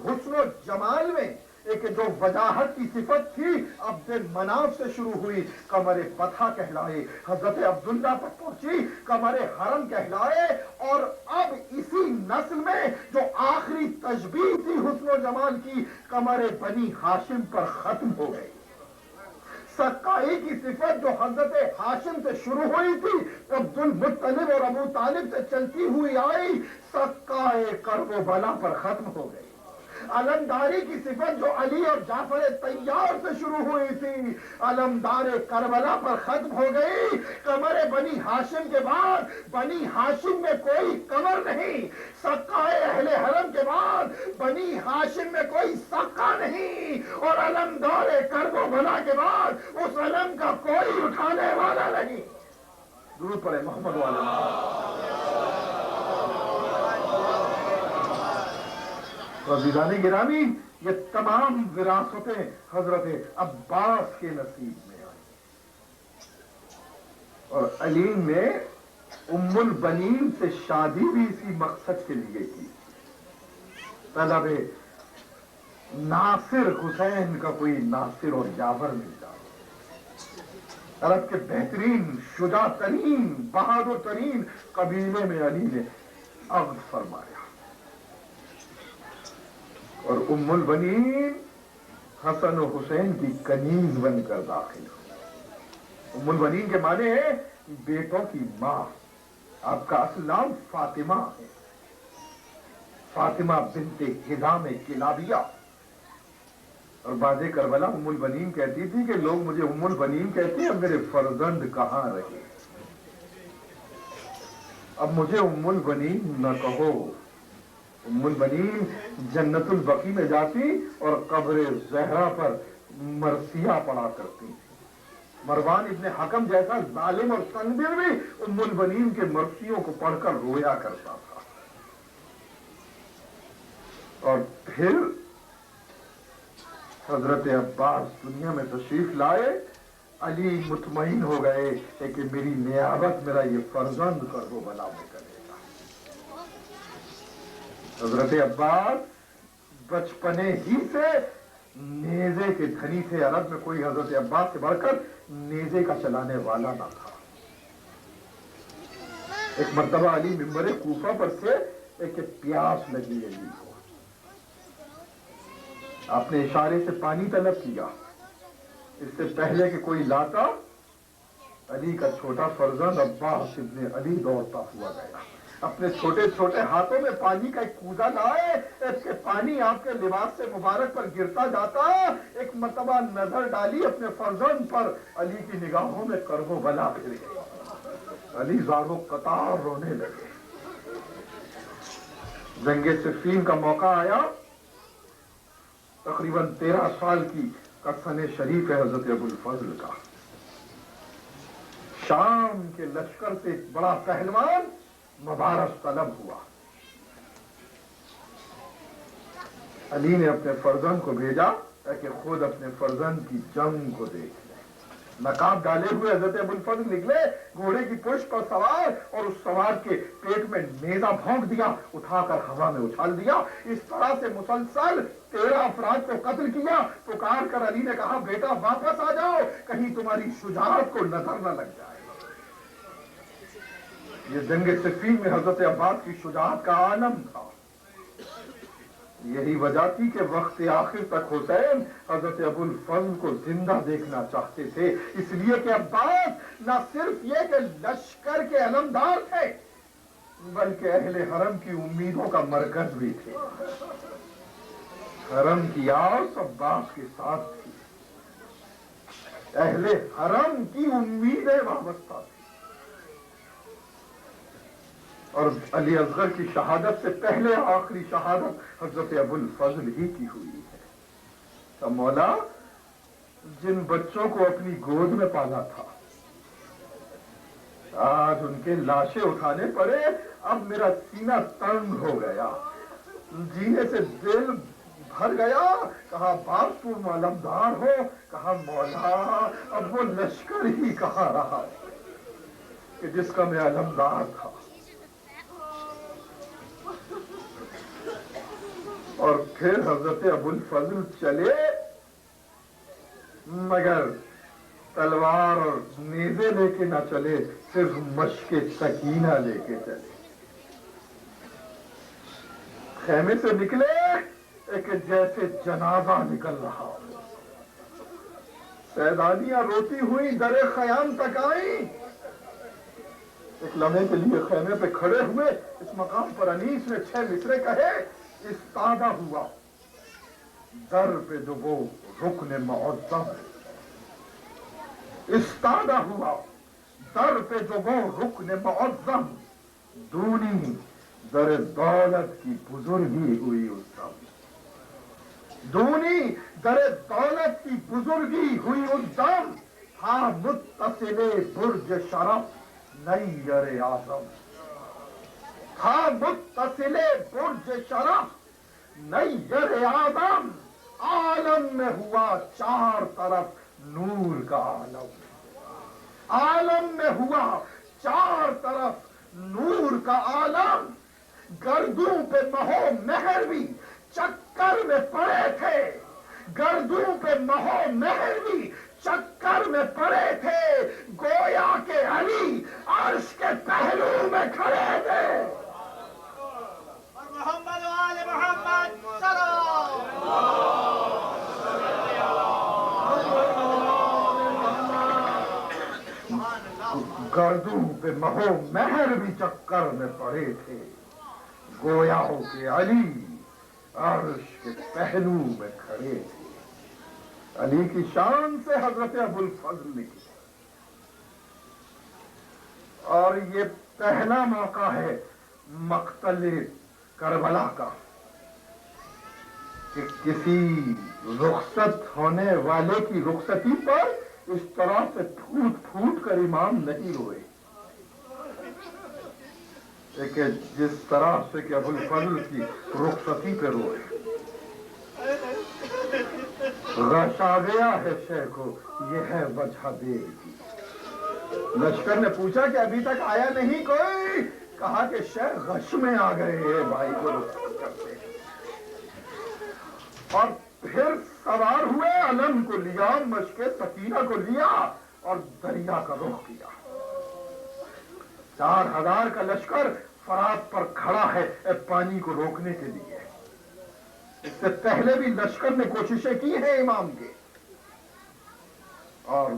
حسن و جمال میں ایک جو وجاہت کی صفت تھی اب دل مناف سے شروع ہوئی، قمر بطحہ کہلائے، حضرت عبداللہ پر پہنچی قمر حرم کہلائے، اور اب اسی نسل میں جو آخری تشبیہ تھی حسن و جمال کی، قمر بنی ہاشم پر ختم ہو گئی۔ سقائی کی صفت جو حضرت ہاشم سے شروع ہوئی تھی عبد المطلب اور ابو طالب سے چلتی ہوئی آئی، سقائے کرب و بلا پر ختم ہو گئی۔ علمداری کی صفت جو علی اور جعفر طیار سے شروع ہوئی تھی، علمدار کربلا پر ختم ہو گئی۔ قمر بنی ہاشم کے بعد بنی ہاشم میں کوئی قمر نہیں، سقائے اہل حرم کے بعد بنی ہاشم میں کوئی سقا نہیں، اور علمدار کرب و بلا کے بعد اس علم کا کوئی اٹھانے والا نہیں۔ درود پڑھے محمد والے عزیزان گرامی، یہ تمام وراثتیں حضرت عباس کے نصیب میں آئی، اور علی نے ام البنین سے شادی بھی اسی مقصد کے لیے کی، طلب ناصر حسین کا کوئی ناصر اور یاور مل جائے۔ عرب کے بہترین، شجاع ترین، بہادر ترین قبیلے میں علی نے عقد فرمایا، اور ام البنین حسن و حسین کی کنیز بن کر داخل ہوئی۔ ام البنین کے معنی ہے بیٹوں کی ماں۔ آپ کا اصل نام فاطمہ ہے، فاطمہ بنت حزام کلابیہ، اور بعد کربلا ام البنین کہتی تھی کہ لوگ مجھے ام البنین کہتے ہیں، اب میرے فرزند کہاں رہے، اب مجھے ام البنین نہ کہو۔ ام البنین جنت البقیع میں جاتی اور قبر زہرا پر مرثیہ پڑھا کرتی تھی۔ مروان ابن حکم جیسا ظالم اور تنبیر بھی ام البنین کے مرثیوں کو پڑھ کر رویا کرتا تھا۔ اور پھر حضرت عباس دنیا میں تشریف لائے، علی مطمئن ہو گئے کہ میری نیابت میرا یہ فرزند کرب و بلا میں کرے گا۔ حضرت عباس بچپنے ہی سے نیزے کے دھنی تھے، عرب میں کوئی حضرت عباس سے بڑھ کر نیزے کا چلانے والا نہ تھا۔ ایک مرتبہ علی ممبر کوفہ پر سے ایک پیاس لگی علی کو، آپ نے اشارے سے پانی طلب کیا، اس سے پہلے کہ کوئی لاتا علی کا چھوٹا فرزند عباس ابن علی دوڑتا ہوا گیا، اپنے چھوٹے چھوٹے ہاتھوں میں پانی کا ایک کوزہ لائے، اس کے پانی آپ کے لباس سے مبارک پر گرتا جاتا۔ ایک مرتبہ نظر ڈالی اپنے فرزند پر، علی کی نگاہوں میں کرب و بلا پھر گئی، علی زار و قطار رونے لگے۔ جنگ صفین کا موقع آیا، تقریباً 13 سال کی سن شریف ہے حضرت ابو الفضل کا۔ شام کے لشکر سے ایک بڑا پہلوان مبارز طلب ہوا، علی نے اپنے فرزند کو بھیجا تاکہ خود اپنے فرزند کی جنگ کو دیکھ لے۔ نقاب ڈالے ہوئے حضرت ابو الفضل نکلے، گھوڑے کی پشت پر سوار، اور اس سوار کے پیٹ میں نیزہ بھونک دیا، اٹھا کر ہوا میں اچھال دیا۔ اس طرح سے مسلسل 13 افراد کو قتل کیا۔ پکار کر علی نے کہا بیٹا واپس آ جاؤ، کہیں تمہاری شجاعت کو نظر نہ لگ جائے۔ یہ جنگ صفین میں حضرت عباس کی شجاعت کا عالم تھا۔ یہی وجہ تھی کہ وقت آخر تک حسین حضرت ابو الفضل کو زندہ دیکھنا چاہتے تھے، اس لیے کہ عباس نہ صرف یہ کہ لشکر کے علمدار تھے بلکہ اہل حرم کی امیدوں کا مرکز بھی تھے۔ حرم کی آس عباس کے ساتھ تھی، اہل حرم کی امیدیں وابستہ تھی، اور علی اصغر کی شہادت سے پہلے آخری شہادت حضرت ابو الفضل ہی کی ہوئی ہے۔ تو مولا جن بچوں کو اپنی گود میں پالا تھا آج ان کے لاشیں اٹھانے پڑے، اب میرا سینہ تنگ ہو گیا، جینے سے دل بھر گیا۔ کہا باپ تم علمدار ہو، کہا مولا اب وہ لشکر ہی کہاں رہا کہ جس کا میں علمدار تھا۔ اور پھر حضرت ابو الفضل چلے، مگر تلوار اور نیزے لے کے نہ چلے، صرف مشق سکینہ لے کے چلے۔ خیمے سے نکلے ایک جیسے جنازہ نکل رہا ہو۔ سیدانیاں روتی ہوئی در خیام تک آئیں، ایک لمحے کے لیے خیمے پہ کھڑے ہوئے۔ اس مقام پر انیس نے 6 مصرے کہے، استادہ ہوا در پہ جو وہ رکن معظم، استادہ ہوا در پہ جو وہ رکن معظم، دونی در دولت کی بزرگی ہوئی اس دم، دونی در دولت کی بزرگی ہوئی اس دم، ہاں متصل برج شرف نیر اعظم، ہاں متصل برج شرف نیر اعظم، عالم میں ہوا 4 طرف نور کا عالم، عالم میں ہوا 4 طرف نور کا عالم، گردوں پہ مہو مہر بھی چکر میں پڑے تھے، گردوں پہ مہو مہر بھی چکر میں پڑے تھے، گویا کہ علی عرش کے پہلو میں کھڑے تھے۔ اور محمد و آل محمد گردوں پہ مہو مہر بھی چکر میں پڑے تھے، گویا ہو کہ علی عرش کے پہلو میں کھڑے تھے۔ علی کی شان سے حضرت ابو الفضل نکلے، اور یہ پہلا موقع ہے مقتل کربلا کا کہ کسی رخصت ہونے والے کی رخصتی پر اس طرح سے پھوٹ پھوٹ کر امام نہیں روئے، کہ جس طرح سے کہ ابو الفضل کی رخصتی پہ روئے۔ غش آ گیا ہے شیخ کو، یہ ہے وجہ دیر کی۔ لشکر نے پوچھا کہ ابھی تک آیا نہیں کوئی، کہا کہ شیخ غش میں آ گئے ہیں، بھائی کو رخصت کرتے ہیں۔ اور پھر سوار ہوئے، علم کو لیا، مشق سکینہ کو لیا اور دریا کا رخ کیا۔ 4000 کا لشکر فرات پر کھڑا ہے پانی کو روکنے کے لیے۔ اس سے پہلے بھی لشکر نے کوششیں کی ہیں امام کے، اور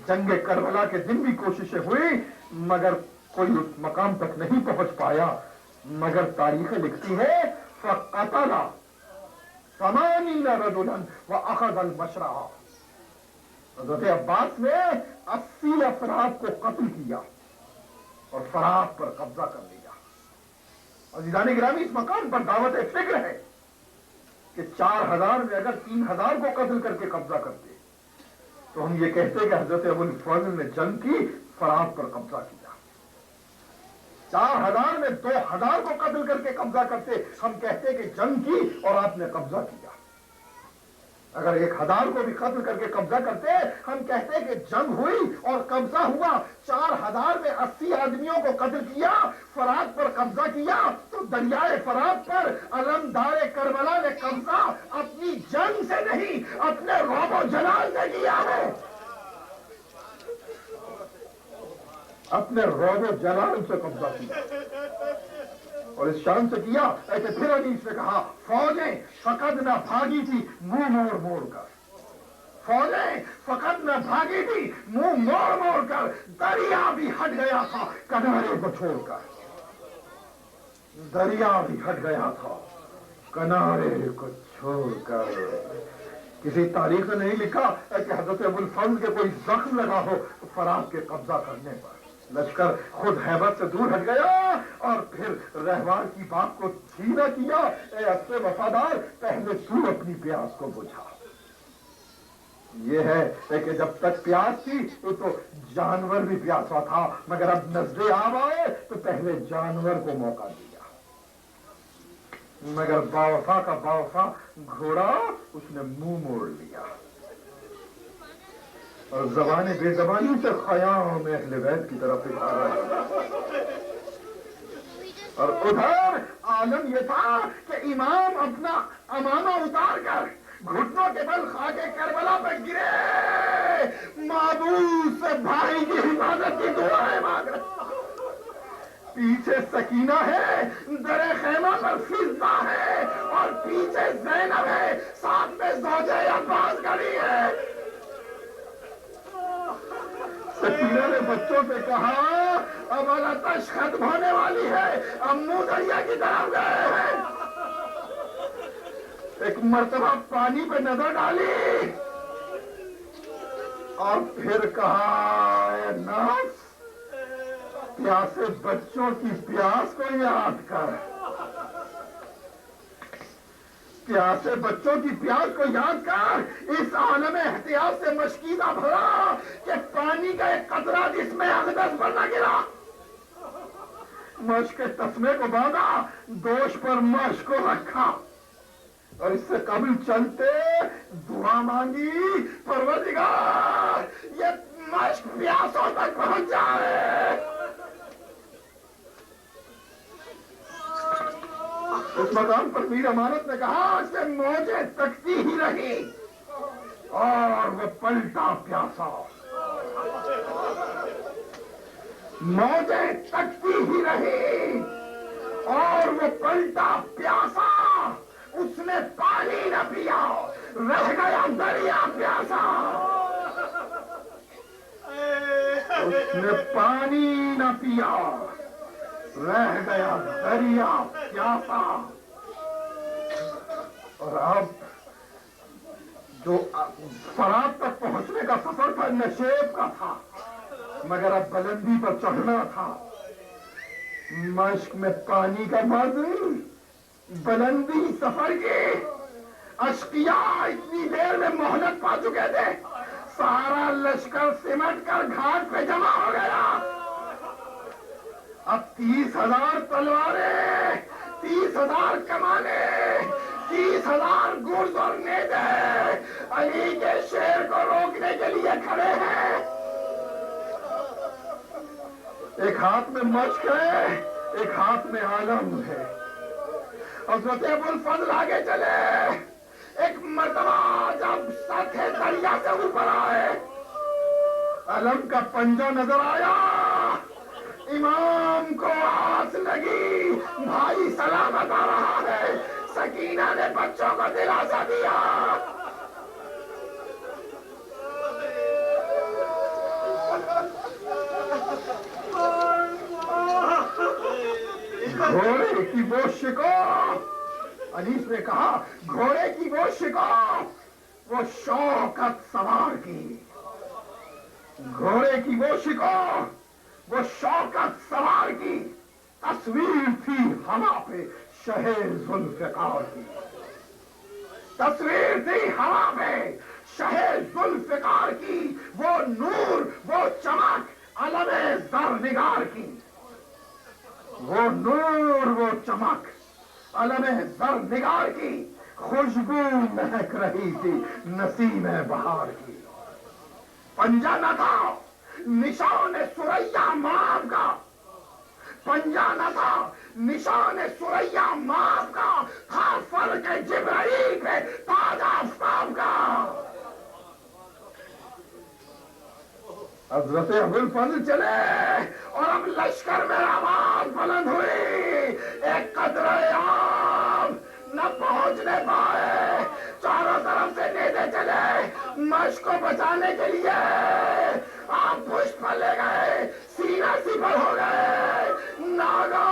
جنگ کربلا کے دن بھی کوششیں ہوئی، مگر کوئی اس مقام تک نہیں پہنچ پایا۔ مگر تاریخ لکھتی ہے فَقَتَلَ 80 رَجُلًا وَأَخَذَ الْمَشْرَعَ، حضرت عباس نے 80 افراد کو قتل کیا اور فرات پر قبضہ کر لیا۔ عزیزان گرامی، اس مقام پر دعوت فکر ہے کہ 4000 میں اگر 3000 کو قتل کر کے قبضہ کرتے تو ہم یہ کہتے کہ حضرت ابو الفضل نے جنگ کی، فرات پر قبضہ کیا۔ 4000 میں 2000 کو قتل کر کے قبضہ کرتے، ہم کہتے کہ جنگ کی اور آپ نے قبضہ کیا۔ اگر 1000 کو بھی قتل کر کے قبضہ کرتے، ہم کہتے کہ جنگ ہوئی اور قبضہ ہوا۔ 4000 میں 80 آدمیوں کو قتل کیا، فرات پر قبضہ کیا، تو دریائے فرات پر علمدار کربلا نے قبضہ اپنی جنگ سے نہیں، اپنے رعب و جلال سے کیا ہے، اپنے رعب و جلال سے قبضہ کیا، اور اس شان سے کیا کہ پھر انیس نے کہا فوجیں فقط نہ بھاگی تھی منہ موڑ موڑ کر، فوجیں فقط نہ بھاگی تھی منہ موڑ موڑ کر، دریا بھی ہٹ گیا تھا کنارے کو چھوڑ کر، دریا بھی ہٹ گیا تھا کنارے کو چھوڑ کر۔ کسی تاریخ نے نہیں لکھا کہ حضرت ابو الفضل کے کوئی زخم لگا ہو فرات کے قبضہ کرنے پر۔ لشکر خود ہیبت سے دور ہٹ گیا اور پھر رہوار کی بات کو چھینا کیا، اے اسب وفادار پہلے تو اپنی پیاس کو بجھا۔ یہ ہے کہ جب تک پیاس تھی تو جانور بھی پیاسا تھا، مگر اب نزلے آب آئے تو پہلے جانور کو موقع دیا، مگر باوفا کا باوفا گھوڑا اس نے منہ موڑ لیا، اور زبان بے زبانی سے خیام اہل بیت کی طرف اشارہ ہے۔ اور ادھر عالم یہ تھا کہ امام اپنا امامہ اتار کر گھٹنوں کے بل خاک کربلا پہ گرے معبود سے بھائی کی حفاظت کی دعائیں مانگ رہے، پیچھے سکینہ ہے، در خیمہ پر فضہ ہے، اور پیچھے زینب ہے، ساتھ میں زوجہ عباس کھڑی ہے۔ سکینہ نے بچوں سے کہا اب آتش ختم ہونے والی ہے، امو دریا کی طرف گئے ہیں۔ ایک مرتبہ پانی پہ نظر ڈالی اور پھر کہا اے نفس، پیاسے بچوں کی پیاس کو یاد کر، پیاسے بچوں کی پیاس کو یاد کر، اس عالم احتیاط سے مشکیزہ بھرا کہ پانی کا ایک قطرہ جس میں اقدس پر نہ گرا۔ مشق کے تسمے کو باندھا، دوش پر مشق کو رکھا، اور اس سے قبل چلتے دعا مانگی، پروردگار یہ مشق پیاسوں تک پہنچ جائے۔ اس مقام پر میر امانت نے کہا کہ موجیں تکتی ہی رہی اور وہ پلٹا پیاسا، موجیں تکتی ہی رہی اور وہ پلٹا پیاسا، اس نے پانی نہ پیا، رہ گیا دریا پیاسا، اس نے پانی نہ پیا، رہ گیا دریا پیاسا۔ اور اب جو فرات تک پہنچنے کا سفر تھا نشیب کا تھا، مگر اب بلندی پر چڑھنا تھا۔ مشق میں پانی کا مازن، بلندی سفر کی، اشقیاء اتنی دیر میں مہلت پا چکے تھے، سارا لشکر سمٹ کر گھاٹ پہ جمع ہو گیا۔ اب 30,000 تلواریں، 30,000 کمانے، 30,000 گرز اور نیزے علی کے شیر کو روکنے کے لیے کھڑے ہیں۔ ایک ہاتھ میں مشق ہے، ایک ہاتھ میں عالم ہے۔ حضرت ابو الفضل آگے چلے، ایک مرتبہ جب سطح دریا سے اوپر آئے، علم کا پنجہ نظر آیا، امام کو آس لگی، بھائی سلامت آ رہا ہے۔ سکینہ نے بچوں کو دلاسا دیا۔ گھوڑے کی وہ شکوہ، انیس نے کہا گھوڑے کی وہ شکوہ، وہ شوکت سوار کی، گھوڑے کی وہ شکوہ، وہ شوکت سوار کی، تصویر تھی ہوا پہ شہ ذوالفقار کی، تصویر تھی ہوا پہ شہ ذوالفقار کی، وہ نور، وہ چمک علم زرنگار کی، وہ نور، وہ چمک علم زرنگار کی، خوشبو مہک رہی تھی نسیم بہار کی۔ پنجہ نہ تھا نشان ثریا ماں کا، پنجہ نہ تھا نشان ثریا ماں کا، تھا فرق جبرائیل پہ تاج آفتاب کا۔ حضرت ابو الفضل چلے اور اب لشکر میں آواز بلند ہوئی، ایک قطرہ آب نہ پہنچنے پائے، چاروں طرف سے نیزے چلے مشق کو بچانے کے لیے، آپ پشت پر لے گئے، سینہ سپر ہو گئے، ناگا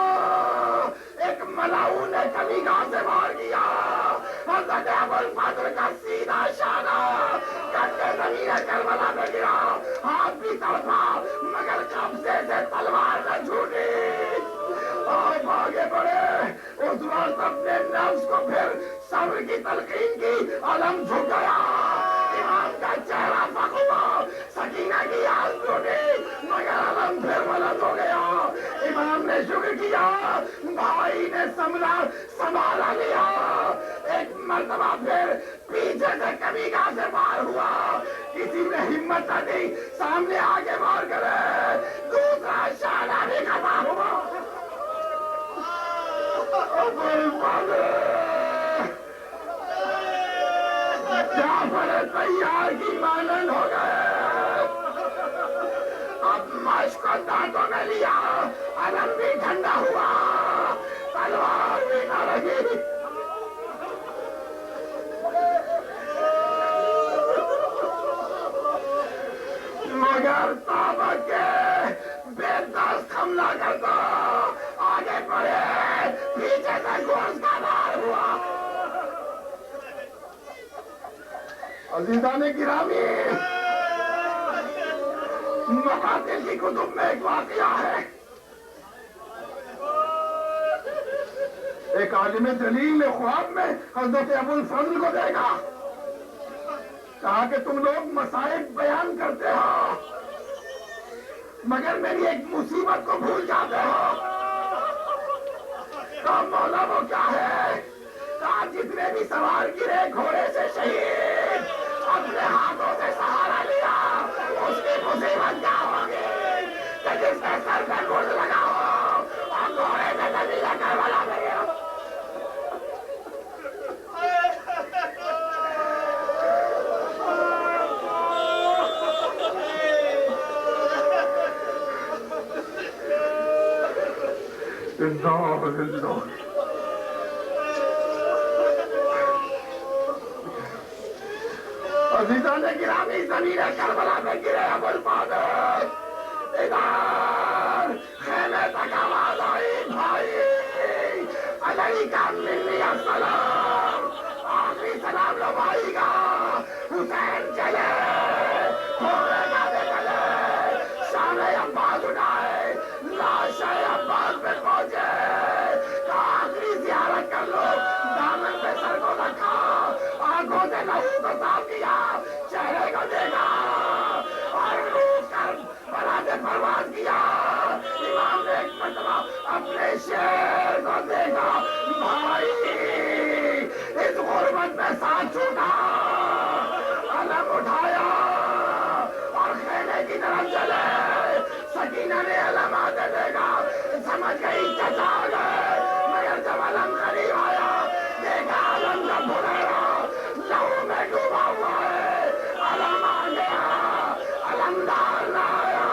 ایک ملاؤن نے کبھی گاہ سے مار کیا، حضرت ابو الفضل کا سیدھا شانہ کٹے زمین کربلا پہ گرا، ہاتھ بھی تڑپا مگر قبضے سے تلوار نہ چھوٹی۔ آپ آگے بڑھے، اس وقت اپنے نفس کو پھر صبر کی تلقین کی، علم جھک گیا، امام کا چہرہ فخ ہوا، سکینہ کی آس ٹوٹی مگر علم پھر بلند ہو گیا۔ امام نے شکر کیا، بھائی نے سنبھالا لیا، ایک مرتبہ پھر پیچھے سے کبھی گاہ سے وار ہوا، کسی نے ہمت نہ دی سامنے آگے وار کرے، دوسرا شانہ بھی ختم ہوا۔ ابو میں لیا، علم بھی ٹھنڈا ہوا، تلوار بھی نہ رہی، مگر تابہ کے بے دست حملہ کرتا آگے بڑھے، پیچھے سے گوشت کا وار ہوا۔ عزیزان گرامی، مقاتل کی کتب میں ایک واقعہ ہے، ایک عالم جلیل نے خواب میں حضرت ابو الفضل کو دیکھا، کہا کہ تم لوگ مسائل بیان کرتے ہو مگر میری ایک مصیبت کو بھول جاتے ہو۔ کہا مولا وہ کیا ہے؟ کہا جتنے بھی سوار گرے گھوڑے سے شہید، اپنے ہاتھوں سے سہارا لیا، اس کی مصیبت کیا ہوگی کہ جس کے سر پہ گرد لگا ہو اور گھوڑے سے زمین کربلا گئی ہو۔ عزیزان گرامی، زمین کربلا میں گرے ابو الفضل، ادھر خیمے تک آواز آئی، بھائی علیکہ منی السلام، آخری سلام لو بھائی کا، حسین چلے، گھوڑے گاڑے چلے، شان عباس اٹھائے، لاش عباس پہ پہنچے، آخری زیارت کر لو، دامن پہ سر کو رکھا، آنکھوں سے لہو کو صاف کیا، چہرے کو دیکھا اور روح کر بلا سے پرواز کیا۔ امام نے ایک مرتبہ اپنے شیر کو دیکھا، بھائی اس غربت میں ساتھ چھوٹا، علم اٹھایا اور خیمے کی طرف چلے۔ سکینہ نے علم آتے دیکھا، سمجھ گئی چچا آ گئے، مگر جب علم قریب آیا دیکھا علم کا بھریرا لہو میں ڈوبا ہوا ہے، علم آ گیا، علمدار نہ آیا۔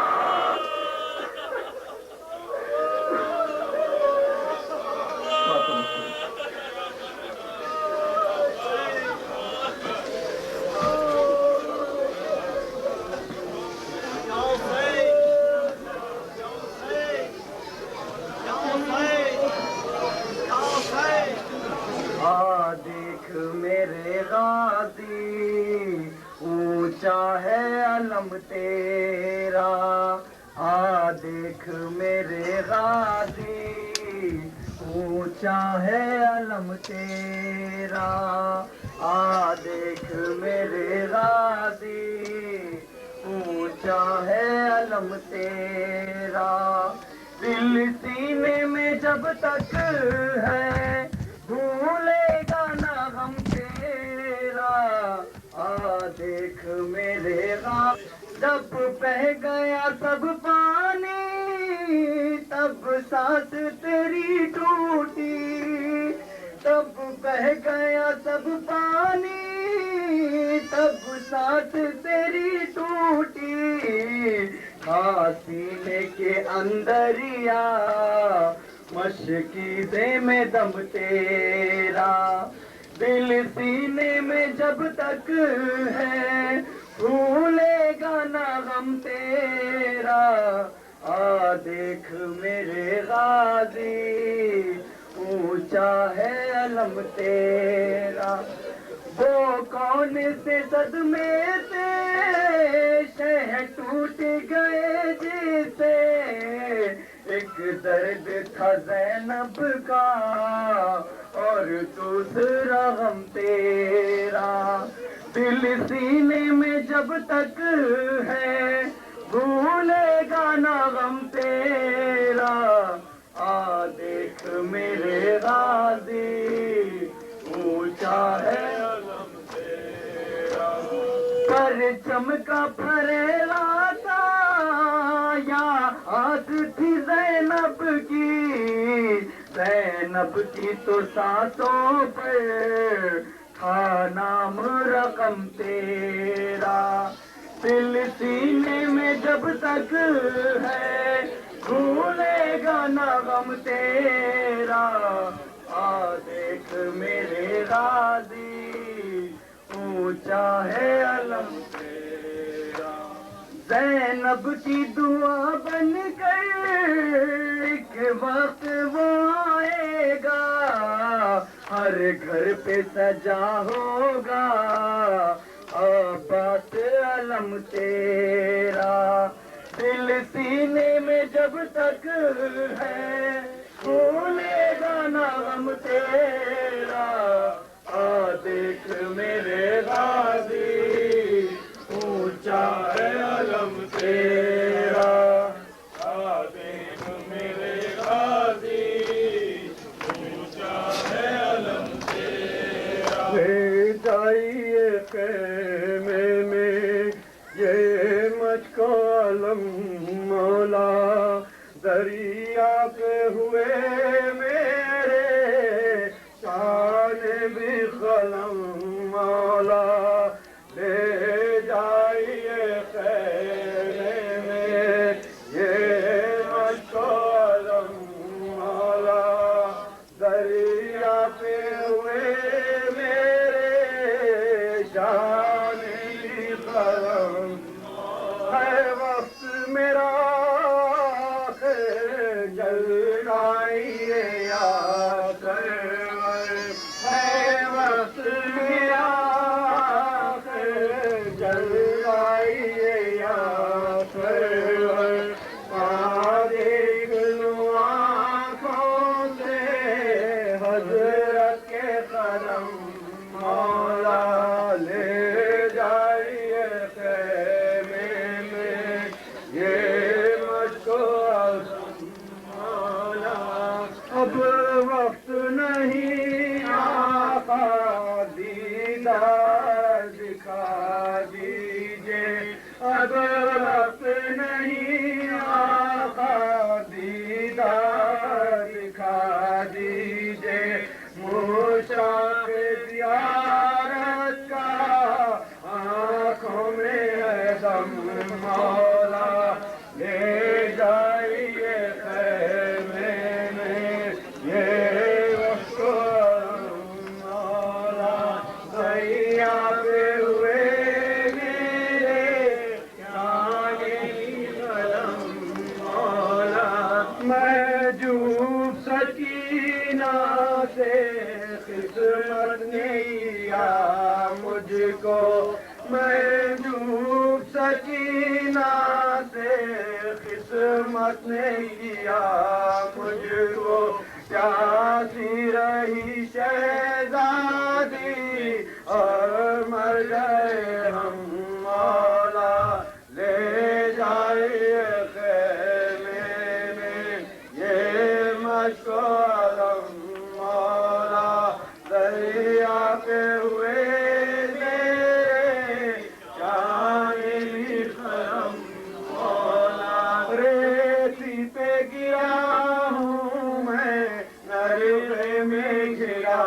دیکھ میرے غازی اونچا ہے علم تیرا، دیکھ میرے غازی اونچا ہے علم تیرا، دیکھ میرے غازی اونچا ہے علم تیرا، دل سینے میں جب تک ہے بھولے گا نہ غم تیرا، دیکھ میرے غم، جب بہ گیا سب پانی تب سانس تیری ٹوٹی، تب بہ گیا سب پانی تب سانس تیری ٹوٹی، سینے کے اندریا مشکیزے میں دم تیرا، دل سینے میں جب تک ہے بھولے گا نہ غم تیرا، دیکھ میرے غازی اونچا ہے علم تیرا، وہ کون سے صدمے سے شہ ٹوٹ گئے جیسے، ایک درد تھا زینب کا اور دوسرا غم تیرا، دل سینے میں جب تک ہے بھولے گا نہ غم تیرا، دیکھ میرے غازی اونچا ہے علم تیرا، پرچم کا پھریلا تھا یا آنکھ تھی زینب کی، زینب کی تو سانسوں پر تھا نام رقم تیرا، دل سینے میں جب تک ہے گانا غم تیرا آ دیکھ میرے غازی اونچا ہے علم تیرا زینب کی دعا بن کر ایک وقت وہ آئے گا ہر گھر پہ سجا ہوگا عباس علم تیرا دل سینے میں جب تک ہے بھولے گا نہ غم تیرا آ دیکھ میرے غازی اونچا ہے علم تیرا آ دیکھ میرے غازی اونچا ہے علم تیرا جائیے خیمے میں یہ مجھ کو علم مولا دریا پہ ہوئے میرے شان بھی قلم مولا لے جائیے خیمے میں یہ مجھ کو علم مولا دریا پہ ہوئے میرے شان بھی قلم ہے وقت میرا جلائیے یا سرور ہے وقت میرا جلائیے یا سرور دیکھ لوں آنکھوں سے حضرت کے قدم مولا لے جائیے خیمے میں یہ مجھ کو مولا اب وقت نہیں آقا دیدار دکھا دیجئے اب وقت نہیں آقا دیدار دکھا دیجئے مشتاق زیارت کا آنکھوں میں ہے دم مولا لے جائیے خیمے میں یہ وقت مولا دریا پہ ہوئے میرے شان قلم مولا محجوب سکینہ سے قسمت نے یا مجھ کو محجوب سکینہ سے قسمت نے کیا مجھ کو پیاسی رہی شہزادی اور مر گئے ہم مولا لے جائیے خیمے میں یہ مجھ کو علم مولا دریا پہ ہوئے میرے شان بھی قلم مولا ریتی پہ گرا ہوں میں نرے میں گرا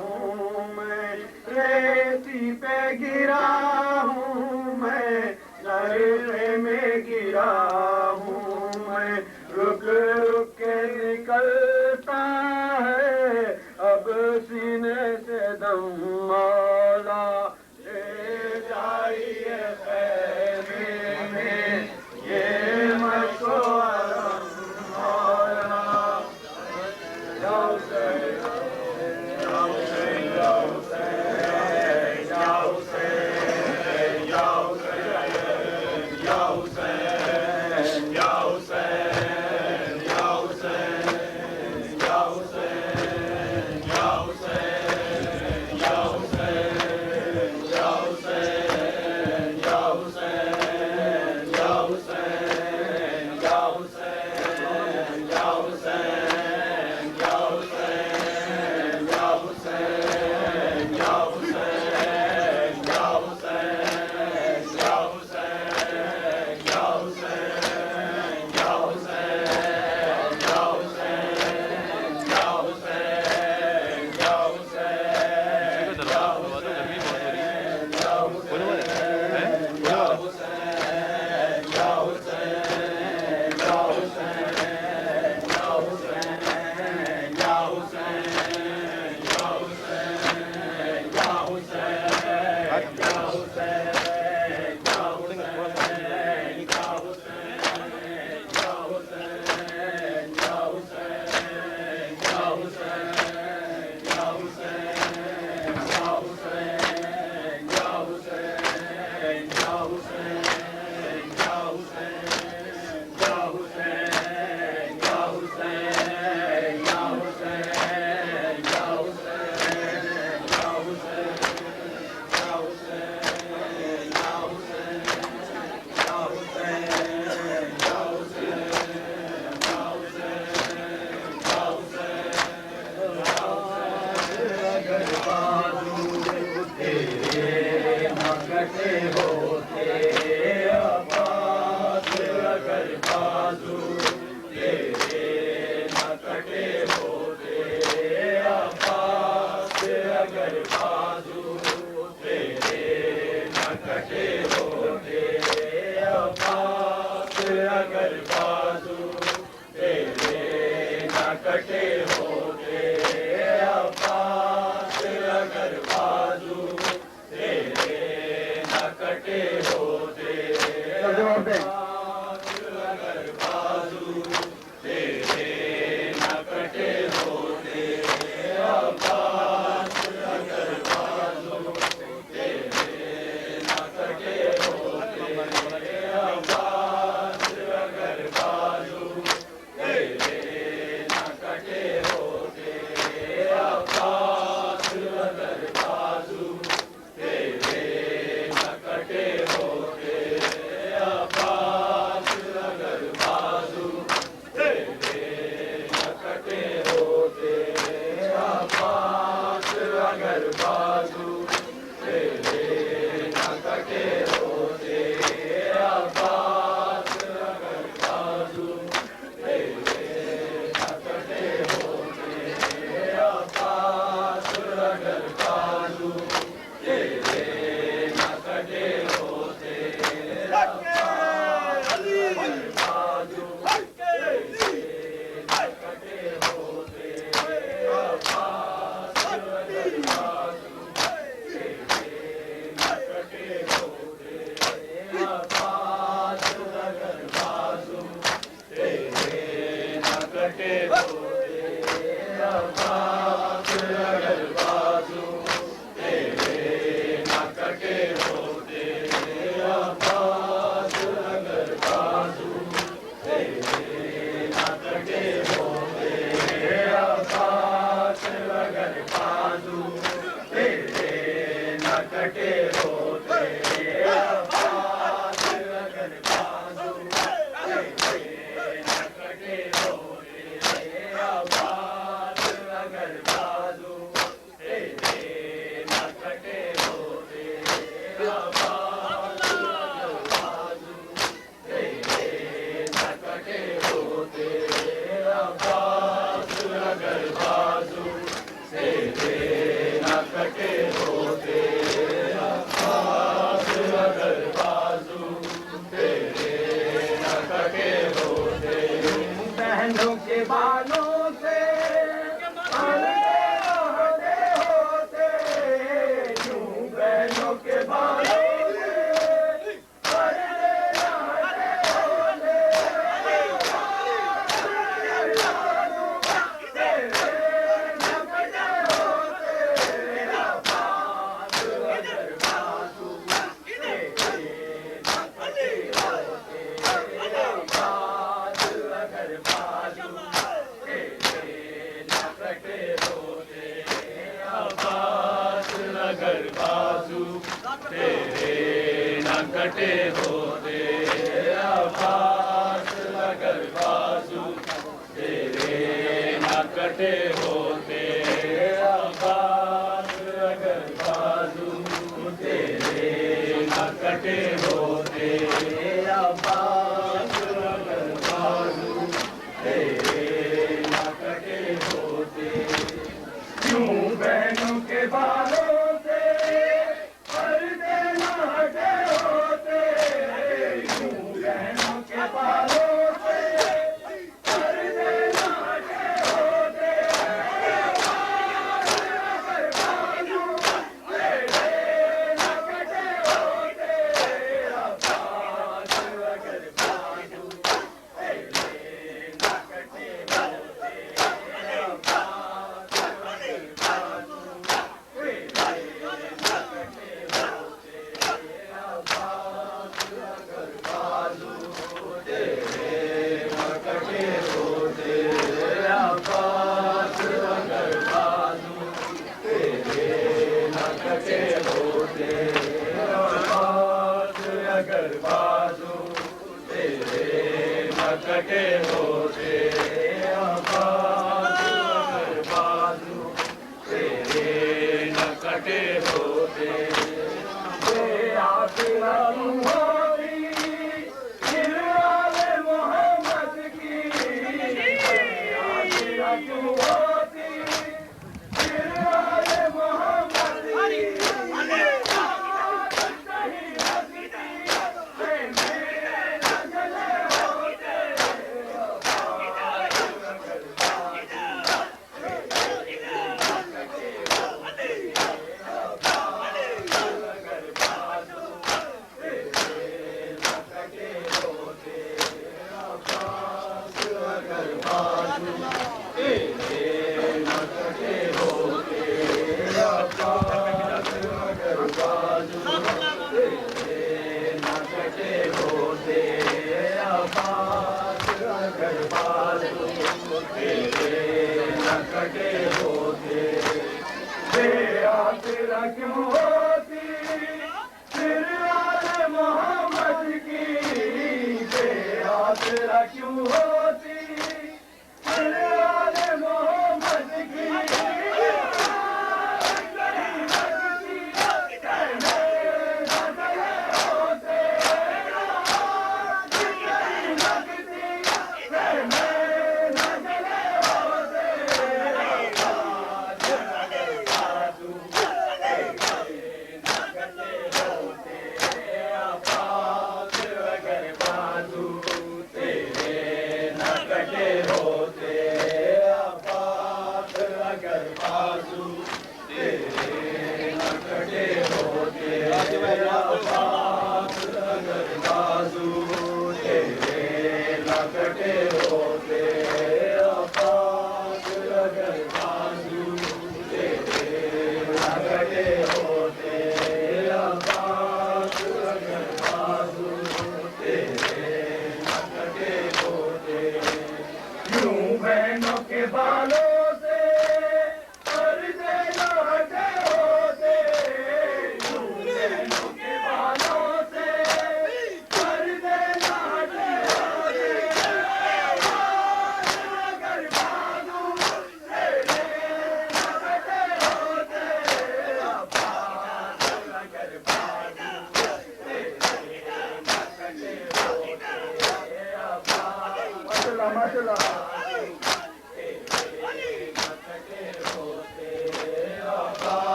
ہوں میں ریتی پہ گرا ہوں میں نرے میں گرا ہوں میں رک رک کے نکل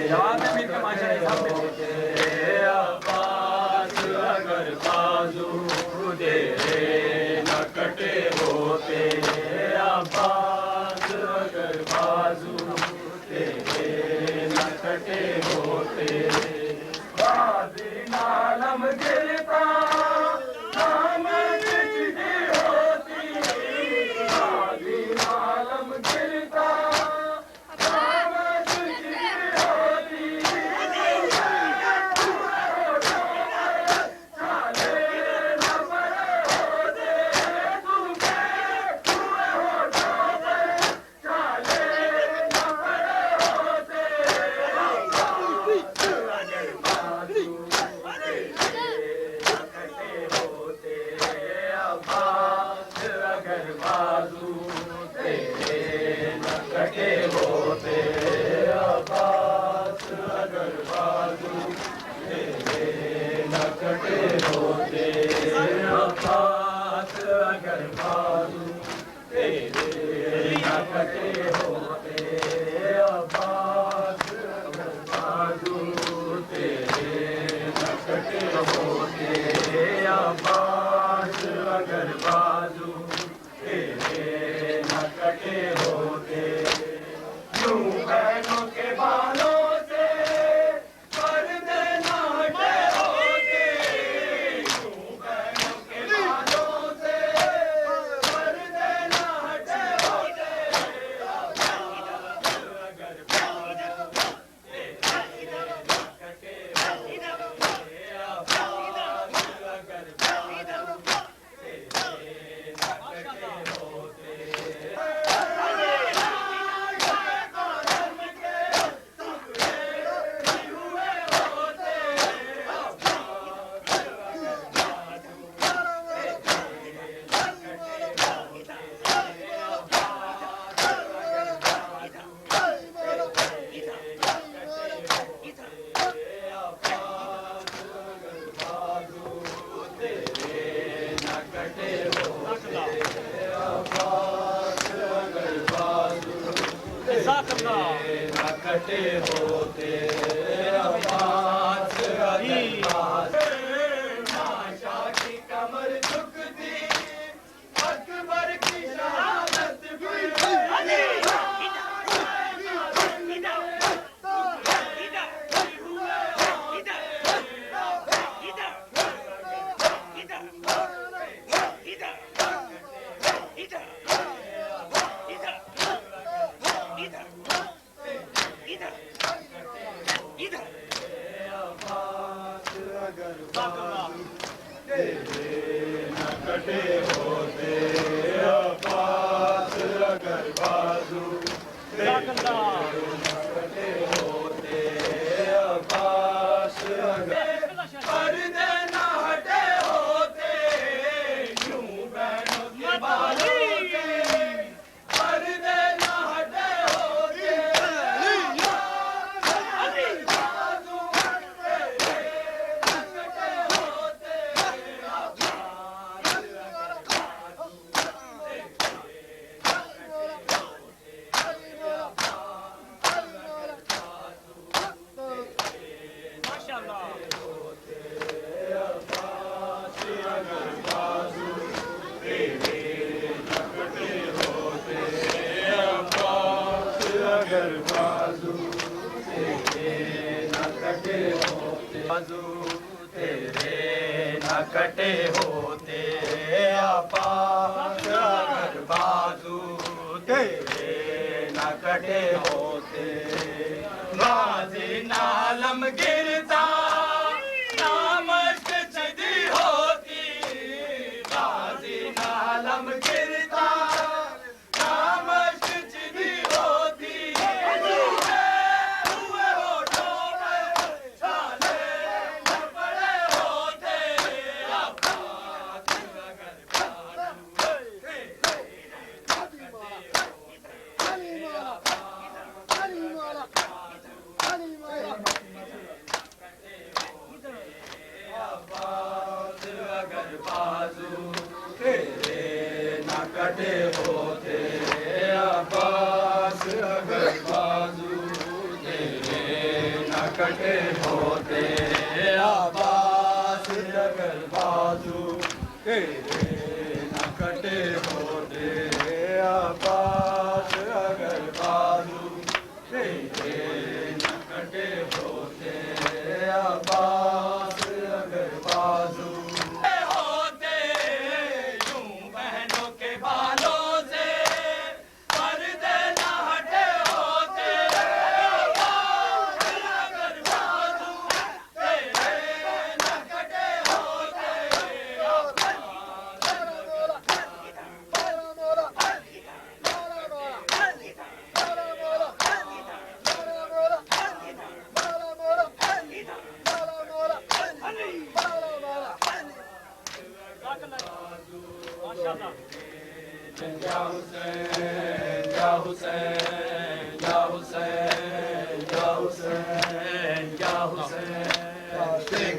جواب میں مل کے ماشاء اللہ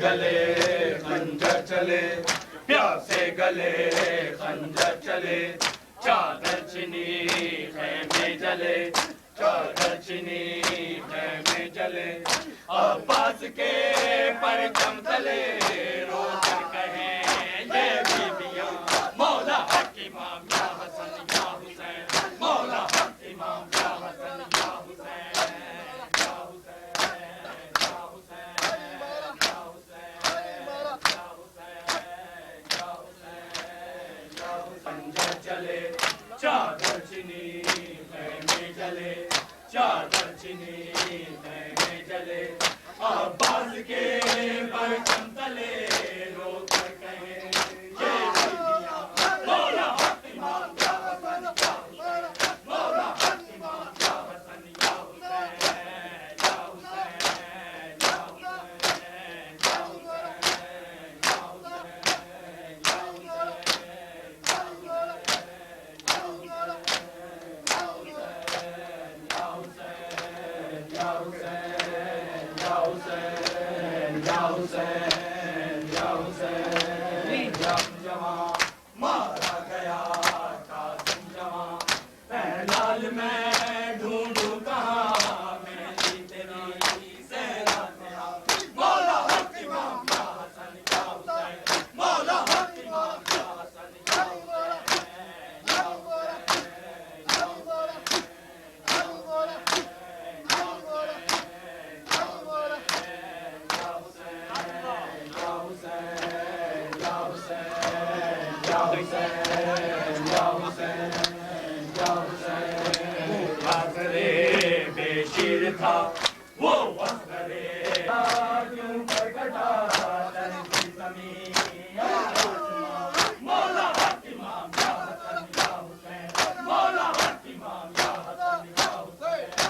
گلے خنجر چلے پیاسے گلے خنجر چلے چادر چنی خیمے جلے چادر چنی خیمے جلے عباس کے پرچم تلے رو کر کہیں یہ بیویاں مولا حق امام یا حسن یا حسین مولا حق امام یا حسن یا حسین یا حسین یا خنجر چلے چادر چنی خیمے جلے چادر چنی خیمے جلے عباس کے پرچم تلے رو کر کہیں یہ بیویاں مولا حق امام یا حسن یا حسین مولا حق امام یا حسن یا حسین یا حسین یا حسین یا مارا گیا قاسم جواں لال میں ڈھونڈوں کہاں میں تیری سیرات میں مولا حق امام یا حسن یا حسین مولا حق امام یا حسن یا بے شیر تھا وہ وزرے کیوں پرکٹا تن کی زمین مولا حق امام یا حسن یا حسین مولا حق امام یا حسن یا حسین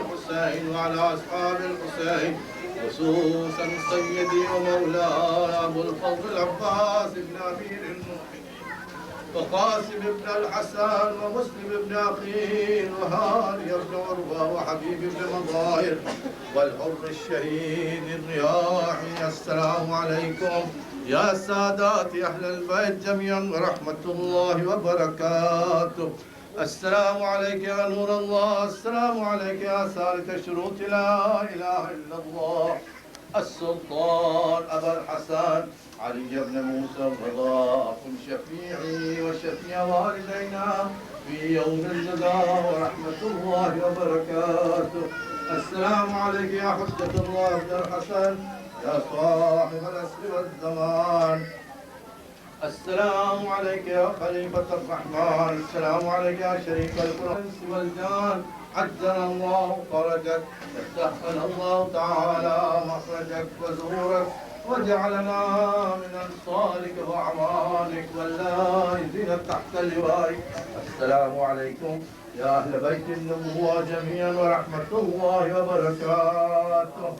الحسين وعلى أصحاب الحسين، خصوصا سيدي ومولاي أبو الفضل العباس بن أمير المؤمنين وقاسم بن الحسن ومسلم بن أخي وهاني بن عروة وحبيب بن مظاهر والحر الشهيد الرياحي. السلام عليكم يا سادات أهل البيت جميعا ورحمة الله وبركاته. السلام عليك يا نور الله، السلام عليك يا سالك شروط لا إله إلا الله، السلطان أبا الحسن علي بن موسى الرضا، كن شفيعي وشفيع والدينا في يوم الجزاء ورحمة الله وبركاته. السلام عليك يا حجة الله بن الحسن يا صاحب العصر والزمان. السلام عليك يا خليفة الرحمن، السلام عليك يا شريك الإنس والجان، عجل الله فرجك، استحسن الله تعالى مخرجك وزورك، وجعلنا من أنصارك وأعوانك واللائذين تحت لوائك. السلام عليكم يا أهل بيت النبوة جميعا ورحمة الله وبركاته.